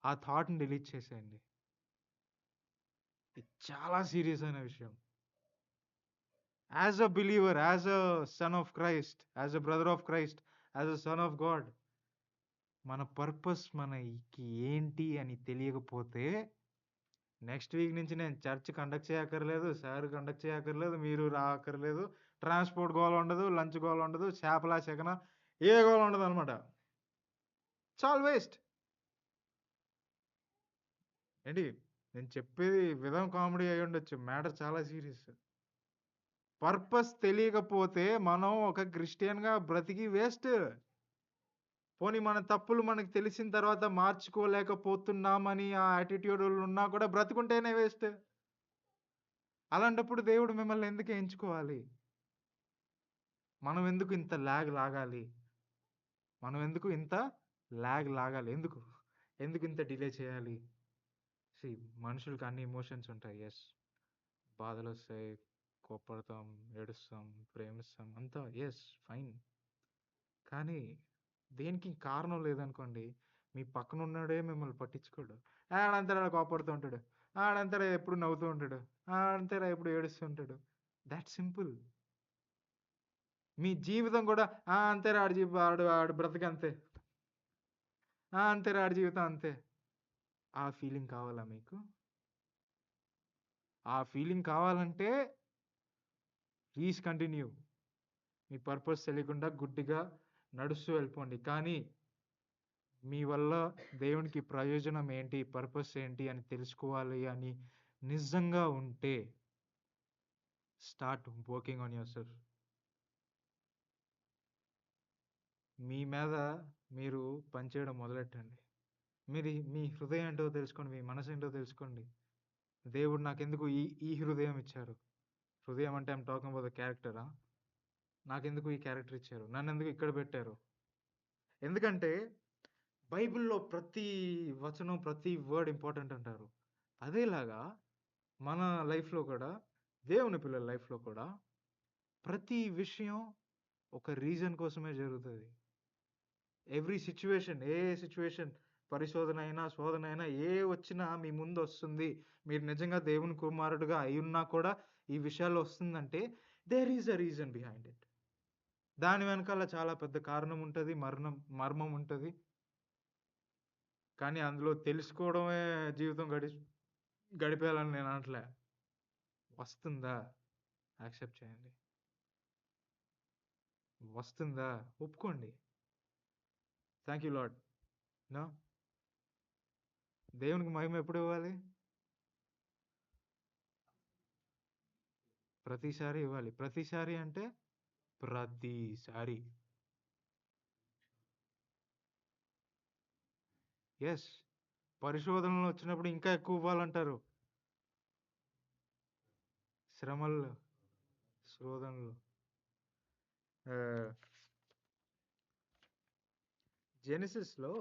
ఆ థాట్‌ని డిలీట్ చేసేయండి. ఇది చాలా సీరియస్ అయిన విషయం. As a believer, as a son of Christ, as a brother of Christ, as a son of God మన పర్పస్ మనకి ఏంటి అని తెలియకపోతే నెక్స్ట్ వీక్ నుంచి నేను చర్చ్ కండక్ట్ చేయక్కర్లేదు. సార్ కండక్ట్ చేయక్కర్లేదు. మీరు రాక్కర్లేదు. ట్రాన్స్‌పోర్ట్ గోల ఉండదు. లంచ్ గోల ఉండదు. చేపల, చికెన ఏ గోల ఉండదనమాట. It's all waste. ఏంటి నేను చెప్పేది విధం కామెడీ అయ్యుండొచ్చు. మ్యాటర్ చాలా సీరియస్. పర్పస్ తెలియకపోతే మనం ఒక క్రిస్టియన్‌గా బ్రతికి వేస్ట్. పోనీ మన తప్పులు మనకు తెలిసిన తర్వాత మార్చుకోలేకపోతున్నామని ఆ యాటిట్యూడ్‌లో ఉన్నా కూడా బ్రతికుంటేనే వేస్ట్. అలాంటప్పుడు దేవుడు మిమ్మల్ని ఎందుకు ఎంచుకోవాలి? మనం ఎందుకు ఇంత లాగాలి? మనం ఎందుకు ఇంత లాగాలి? ఎందుకు? ఎందుకు ఇంత డిలే చేయాలి? సీ మనుషులకి అన్ని ఎమోషన్స్ ఉంటాయి. యెస్. బాధలొస్తాయి, కోప్పడతాం, ఏడుస్తాం, ప్రేమిస్తాం అంతా యెస్ ఫైన్. కానీ దేనికి కారణం లేదనుకోండి, మీ పక్కనున్నోడే మిమ్మల్ని పట్టించుకోడు. ఆడంతేరా కోప్పడుతూ ఉంటాడు. ఆడంతేరా ఎప్పుడు నవ్వుతూ ఉంటాడు. ఆడంతేరా ఎప్పుడు ఏడుస్తూ ఉంటాడు. Thought simple. మీ జీవితం కూడా అంతేరా ఆడి బ్రతుకంతే. అంతేరా ఆడి జీవితం అంతే. ఆ ఫీలింగ్ కావాలా మీకు? ఆ ఫీలింగ్ కావాలంటే ప్లీజ్ కంటిన్యూ. మీ పర్పస్ తెలియకుండా గుడ్డిగా నడుస్తూ వెళ్ళిపోండి. కానీ మీ వల్ల దేవునికి ప్రయోజనం ఏంటి? పర్పస్ ఏంటి? అని తెలుసుకోవాలి అని నిజంగా ఉంటే స్టార్ట్ వర్కింగ్ ఆన్ యువర్‌సెల్ఫ్. మీ మీద మీరు పనిచేయడం మొదలెట్టండి. మీ హృదయం ఏంటో తెలుసుకోండి. మీ మనసేంటో తెలుసుకోండి. దేవుడు నాకెందుకు ఈ ఈ హృదయం ఇచ్చారు? హృదయం అంటే ఐయామ్ టాకింగ్ అబౌట్ ద క్యారెక్టరా? నాకెందుకు ఈ క్యారెక్టర్ ఇచ్చారు? నన్నెందుకు ఇక్కడ పెట్టారు? ఎందుకంటే బైబిల్‌లో ప్రతి వచనం, ప్రతి వర్డ్ ఇంపార్టెంట్ అంటారు. అదేలాగా మన లైఫ్‌లో కూడా, దేవుని పిల్లల లైఫ్‌లో కూడా ప్రతి విషయం ఒక రీజన్ కోసమే జరుగుతది. ఎవ్రీ సిట్యుయేషన్, ఏ సిట్యుయేషన్, పరిశోధన అయినా, శోధన అయినా వచ్చినా మీ ముందొస్తుంది. మీరు నిజంగా దేవుని కుమారుడుగా అయ్యున్నా కూడా ఈ విషయాల్లో వస్తుందంటే there is a reason behind it. దాని వెనకాల చాలా పెద్ద కారణం ఉంటది. మర్మం ఉంటది. కానీ అందులో తెలుసుకోవడమే జీవితం గడిపేయాలని నేను అనట్లే. వస్తుందా? యాక్సెప్ట్ చేయండి. వస్తుందా? ఒప్పుకోండి. Thank you Lord. నో. దేవునికి మహిమ ఎప్పుడు ఇవ్వాలి? ప్రతిసారి ఇవ్వాలి. ప్రతిసారి అంటే ప్రతిసారి. యెస్. పరిశోధనలు వచ్చినప్పుడు ఇంకా ఎక్కువ ఇవ్వాలంటారు. శ్రమల్లో, శోధనలు. ఆహ్, జెనెసిస్‌లో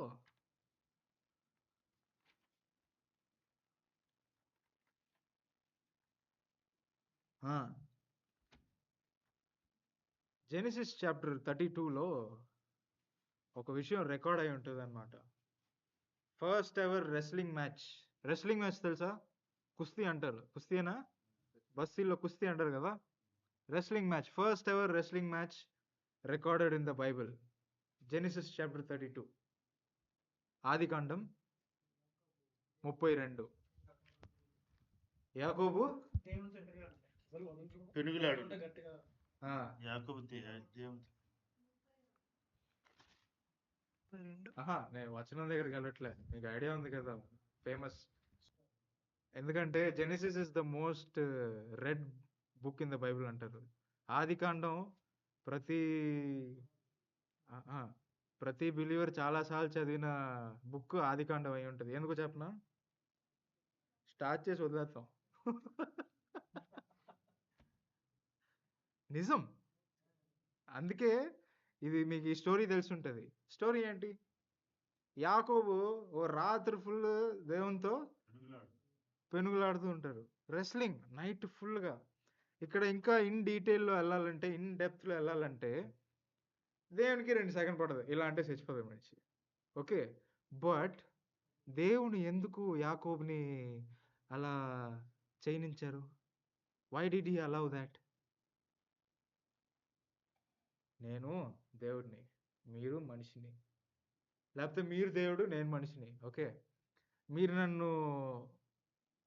ఆ! జెనెసిస్ చాప్టర్ 32లో ఒక విషయం రికార్డ్ అయి ఉంటదన్నమాట. First ever wrestling match. Wrestling match తెలుసా? కుస్తీ అంటారు. కుస్తీయేనా? బస్తీల్లో కుస్తీ అంటారు కదా! Wrestling match. First ever wrestling match recorded in the Bible. Genesis chapter 32. ఆదికాండం 32. యాకోబు పెనుగులాడు ఆ! యాకోబు దేవుని నేను వచనం దగ్గరికి వెళ్ళట్లే. మీకు ఐడియా ఉంది కదా! ఫేమస్. ఎందుకంటే Genesis is the most red book in the Bible అంటారు. ఆదికాండం ప్రతి ప్రతి బిలీవర్ చాలా సార్లు చదివిన బుక్ ఆదికాండం అయి ఉంటది. ఎందుకో చెప్పనా? స్టార్ట్ చేసి వదిలేస్తాం. నిజం. అందుకే ఇది మీకు ఈ స్టోరీ తెలిసుంటది. స్టోరీ ఏంటి? యాకోబు ఓ రాత్రి ఫుల్ దేవునితో పెనుగులాడు పెనుగులాడుతూ ఉంటారు. రెస్లింగ్ నైట్ ఫుల్‌గా. ఇక్కడ ఇంకా ఇన్ డీటెయిల్‌లో ఎళ్ళాలంటే, ఇన్ డెప్త్‌లో ఎళ్ళాలంటే దేవునికి 2 సెకన్లు పడదు. ఇలా అంటే చచ్చిపోతాడు మనిషి. ఓకే. బట్ దేవుడు ఎందుకు యాకోబుని అలా చేయనించారు? Why did he allow that? నేను దేవుడిని. మీరు మనిషిని. లేకపోతే మీరు దేవుడు, నేను మనిషిని. ఓకే. మీరు నన్ను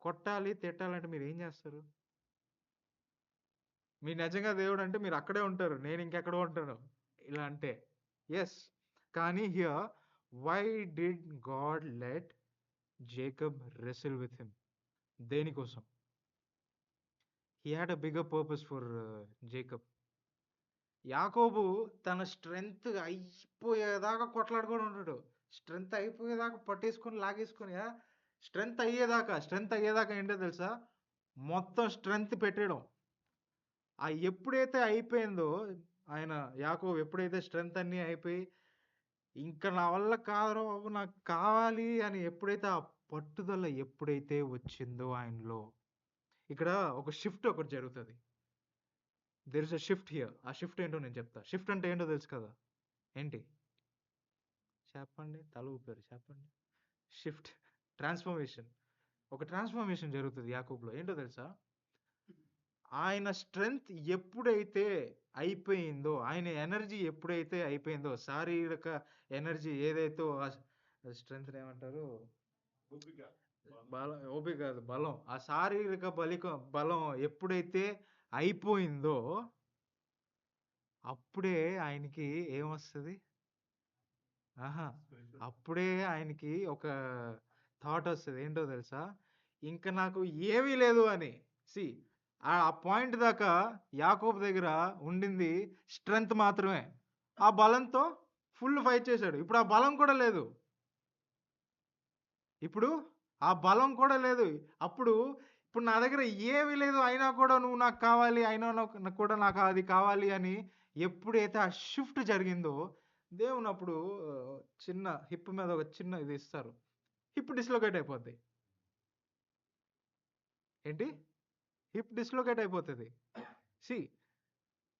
కొట్టాలి, తిట్టాలంటే మీరేం జేస్తారు? మీరు నిజంగా దేవుడంటే మీరు అక్కడే ఉంటారు. నేను ఇంకెక్కడో ఉంటాను. ఇలా అంటే. యెస్. కానీ here why did God let Jacob wrestle with him? దేనికోసం? He had a bigger purpose for Jacob. Yakobu తన స్ట్రెంగ్త్ అయిపోయేదాకా కొట్లాడుకొని ఉంటాడు. స్ట్రెంగ్త్ అయిపోయేదాకా పట్టేసుకొని, లాగేసుకొని స్ట్రెంగ్త్ అయ్యేదాకా ఏంటో తెలుసా? మొత్తం స్ట్రెంగ్త్ పెట్టేయడం. ఎప్పుడైతే అయిపోయిందో ఆయన యాకోబు ఎప్పుడైతే స్ట్రెంగ్త్ అన్నీ అయిపోయి, ఇంక నా వల్ల కాదురా బాబు నాకు కావాలి అని ఎప్పుడైతే ఆ పట్టుదల ఎప్పుడైతే వచ్చిందో ఆయనలో, ఇక్కడ ఒక షిఫ్ట్ ఒకటి జరుగుతది. There is a shift here. ఆ షిఫ్ట్ ఏంటో నేను చెప్తా. షిఫ్ట్ అంటే ఏంటో తెలుసు కదా? ఏంటి? చెప్పండి. తల ఊపారు. చెప్పండి. షిఫ్ట్. ట్రాన్స్‌ఫర్మేషన్. ఒక ట్రాన్స్‌ఫర్మేషన్ జరుగుతది యాకోబులో. ఏంటో తెలుసా? ఆయన స్ట్రెంగ్త్ ఎప్పుడైతే అయిపోయిందో, ఆయన ఎనర్జీ ఎప్పుడైతే అయిపోయిందో, శారీరక ఎనర్జీ ఏదైతే స్ట్రెంగ్త్ ఏమంటారు? ఓపిక బలం, ఓపిక కాదు, బలం. ఆ శారీరక బలం ఎప్పుడైతే అయిపోయిందో అప్పుడే ఆయనకి ఏమొస్తుంది? ఆహా, అప్పుడే ఆయనకి ఒక థాట్ వస్తుంది. ఏంటో తెలుసా? ఇంకా నాకు ఏమీ లేదు అని. సి, ఆ పాయింట్ దాకా యాకోబు దగ్గర ఉండింది స్ట్రెంగ్త్ మాత్రమే. ఆ బలంతో ఫుల్ ఫైట్ చేశాడు. ఇప్పుడు ఆ బలం కూడా లేదు. ఇప్పుడు ఆ బలం కూడా లేదు. అప్పుడు ఇప్పుడు నా దగ్గర ఏమీ లేదు, అయినా కూడా నువ్వు నాకు కావాలి, అయినా కూడా నాకు అది కావాలి అని ఎప్పుడైతే ఆ షిఫ్ట్ జరిగిందో, దేవుని అప్పుడు చిన్న హిప్ మీద ఒక చిన్న ఇది ఇస్తారు. హిప్ డిస్లొకేట్ అయిపోద్ది. ఏంటి? హిప్ డిస్లొకేట్ అయిపోతుంది. సి,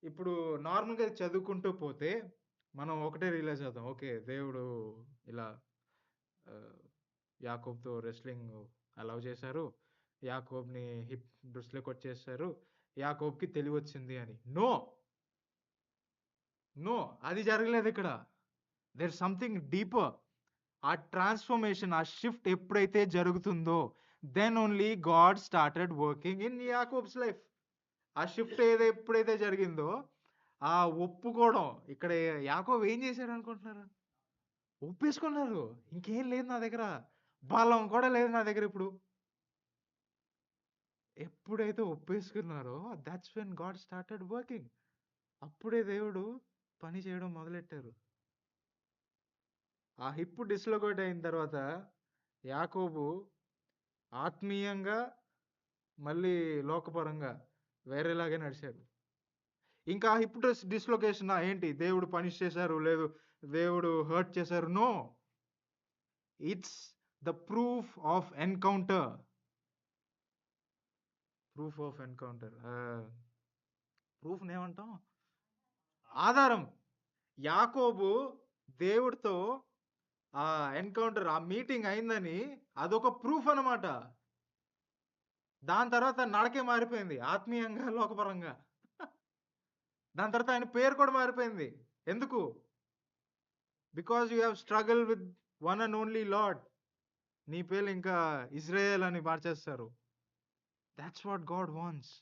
ఇప్పుడు నార్మల్గా చదువుకుంటూ పోతే మనం ఒకటే రియలైజ్ అవుతాం. ఓకే, దేవుడు ఇలా ఆ, యాకోబ్తో రెస్లింగ్ అలౌ చేశారు, యాకోబ్ని హిప్ డిస్లొకేట్ చేశారు, యాకోబ్కి తెలివి వచ్చింది అని. నో, నో, అది జరగలేదు ఇక్కడ. There something deeper. ఆ ట్రాన్స్ఫర్మేషన్, ఆ షిఫ్ట్ ఎప్పుడైతే జరుగుతుందో, then only God started working in Yakob's life. ఆ షిఫ్ట్ ఎప్పుడైతే జరిగిందో, ఆ ఒప్పుకోవడం, ఇక్కడ యాకోబు ఏం చేశాడు అనుకుంటున్నారు? ఒప్పేసుకున్నారు. ఇంకేం లేదు నా దగ్గర, బలం కూడా లేదు నా దగ్గర. ఇప్పుడు ఎప్పుడైతే ఒప్పేసుకున్నారో, that's when God started working. అప్పుడే దేవుడు పని చేయడం మొదలెట్టారు. ఆ హిప్ డిస్లొకేట్ అయిన తర్వాత యాకోబు ఆత్మీయంగా మళ్ళీ లోకపరంగా వేరేలాగే నడిచారు. ఇంకా హిప్ డిస్లొకేషన్ ఏంటి? దేవుడు పనిష్ చేశారు, లేదు దేవుడు హర్ట్ చేశారు. No, it's the proof of encounter. Proof of encounter. Proof ఏమంటాం? ఆధారం. యాకోబు దేవుడితో ఆ ఎన్కౌంటర్, ఆ మీటింగ్ అయిందని అదొక ప్రూఫ్ అన్నమాట. దాని తర్వాత నడకే మారిపోయింది, ఆత్మీయంగా లోకపరంగా. దాని తర్వాత ఆయన పేరు కూడా మారిపోయింది. ఎందుకు? Because you have struggle with one and only lord. నీ పేరు ఇంకా ఇజ్రాయేల్ అని మార్చేస్తారు. That's what God wants.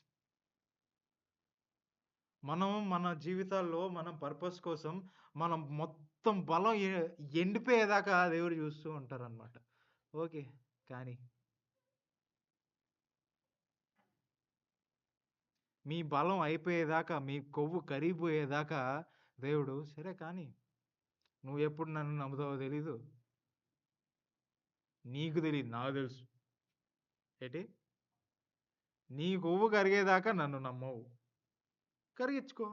మనం మన జీవితాల్లో మన పర్పస్ కోసం మనం మొత్తం బలం ఎండిపోయేదాకా దేవుడు చూస్తూ ఉంటారన్నమాట. ఓకే, కానీ మీ బలం అయిపోయేదాకా, మీ కొవ్వు కరిగిపోయేదాకా దేవుడు సరే కానీ నువ్వు ఎప్పుడు నన్ను నమ్ముతావో తెలీదు, నీకు తెలియదు, నాకు తెలుసు. ఏంటి? నీ కొవ్వు కరిగేదాకా నన్ను నమ్మవు, కరిగించుకో.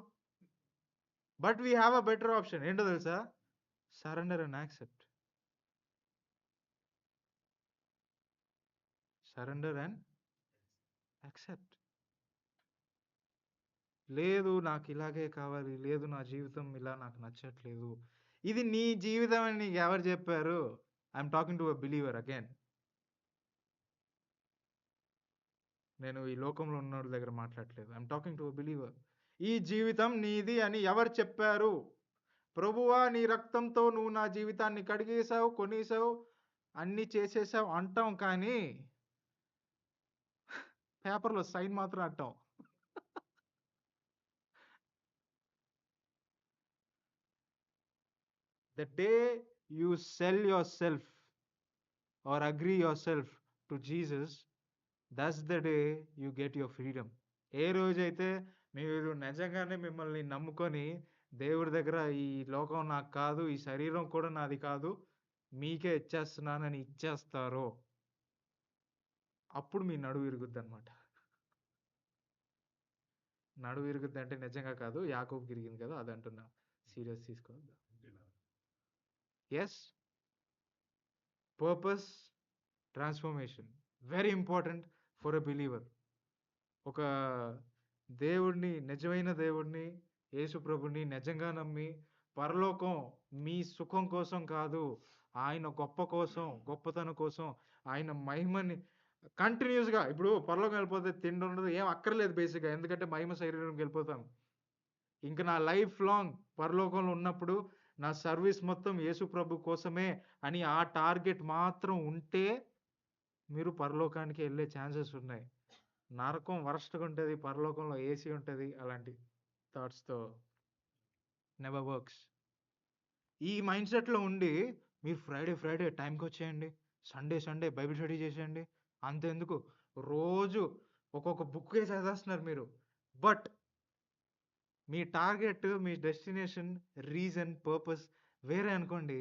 But we have a better option. ఏంటో తెలుసా? Surrender and accept. Surrender and accept. లేదు నాకు ఇలాగే కావాలి, లేదు నా జీవితం ఇలా నాకు నచ్చట్లేదు. ఇది నీ జీవితం అని నీకు ఎవరు చెప్పారు? I'm talking to a believer again. నేను ఈ లోకంలో ఉన్నోడి దగ్గర మాట్లాడట్లేదు. I'm talking to a believer. ఈ జీవితం నీది అని ఎవరు చెప్పారు? ప్రభువా, నీ రక్తంతో నువ్వు నా జీవితాన్ని కడిగేశావు, కొనేసావు, అన్నీ చేసేసావు అంటాం, కానీ పేపర్లో సైన్ మాత్రం అంటాం. The day you sell yourself or agree yourself to Jesus, that's the day you get your freedom. ఏ రోజైతే మీరు నిజంగానే మిమ్మల్ని నమ్ముకొని దేవుడి దగ్గర ఈ లోకం నాకు కాదు, ఈ శరీరం కూడా నాది కాదు, మీకే ఇచ్చేస్తున్నానని ఇచ్చేస్తారో, అప్పుడు మీ నడువు విరుగుద్ది అనమాట. నడువు విరుగుద్ది అంటే నిజంగా కాదు, యాకోబుకి విరిగింది కదా, అది అంటున్నా. సీరియస్ తీసుకోవద్దు. Yes, purpose transformation very important for a believer. ఒక దేవుడిని, నిజమైన దేవుడిని, యేసు ప్రభుని నిజంగా నమ్మి పరలోకం మీ సుఖం కోసం కాదు, ఆయన గొప్పతనం కోసం, ఆయన మహిమని కంటిన్యూస్గా. ఇప్పుడు పరలోకం వెళ్ళిపోతే తిండి ఉండదు, ఏం అక్కర్లేదు బేసిక్గా, ఎందుకంటే మహిమ శరీరంకి వెళ్ళిపోతాం. ఇంకా నా లైఫ్ లాంగ్ పరలోకంలో ఉన్నప్పుడు నా సర్వీస్ మొత్తం యేసు ప్రభు కోసమే అని ఆ టార్గెట్ మాత్రం ఉంటే మీరు పరలోకానికి వెళ్ళే ఛాన్సెస్ ఉన్నాయి. నరకం వరస్ట్‌గా ఉంటది. పరలోకంలో ఏసీ ఉంటది. అలాంటి థాట్స్‌తో నెవర్ వర్క్స్. ఈ మైండ్ సెట్‌లో ఉండి మీరు ఫ్రైడే టైంకొచ్చేయండి. సండే బైబిల్ స్టడీ చేసేయండి. అంతెందుకు రోజు ఒక్కొక్క బుక్కే చదివేస్తున్నారు మీరు. But me target, me destination, reason, purpose వేరే అనుకోండి.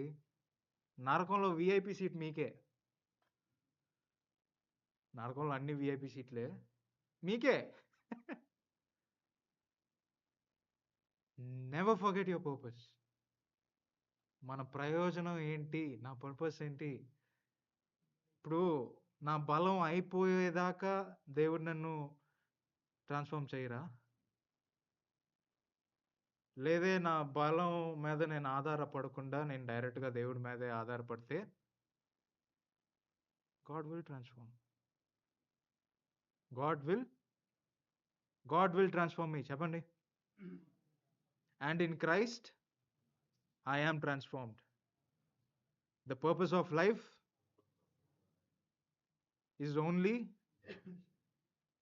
నరకంలో వీఐపీ సీట్ మీకే. నరకంలో అన్ని వీఐపీ సీట్లే. మీకే. Never forget your purpose. మన ప్రయోజనం ఏంటి? నా పర్పస్ ఏంటి? ఇప్పుడు నా బలం అయిపోయేదాకా దేవుడు నన్ను ట్రాన్స్‌ఫార్మ్ చేయరా? లేదే నా బలం మీద నేను ఆధారపడకుండా నేను డైరెక్ట్‌గా దేవుడి మీదే ఆధారపడితే God will transform. God will transform me. చెప్పండి. And in Christ I am transformed. The purpose of life is only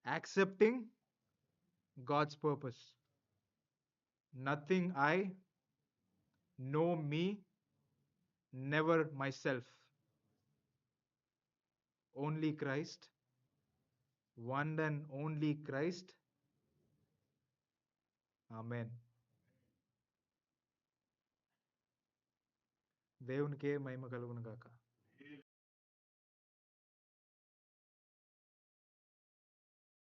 accepting God's purpose. Nothing I, no me, never myself. Only Christ, one and only Christ. Amen. దేవునికే మహిమ కలుగును గాక.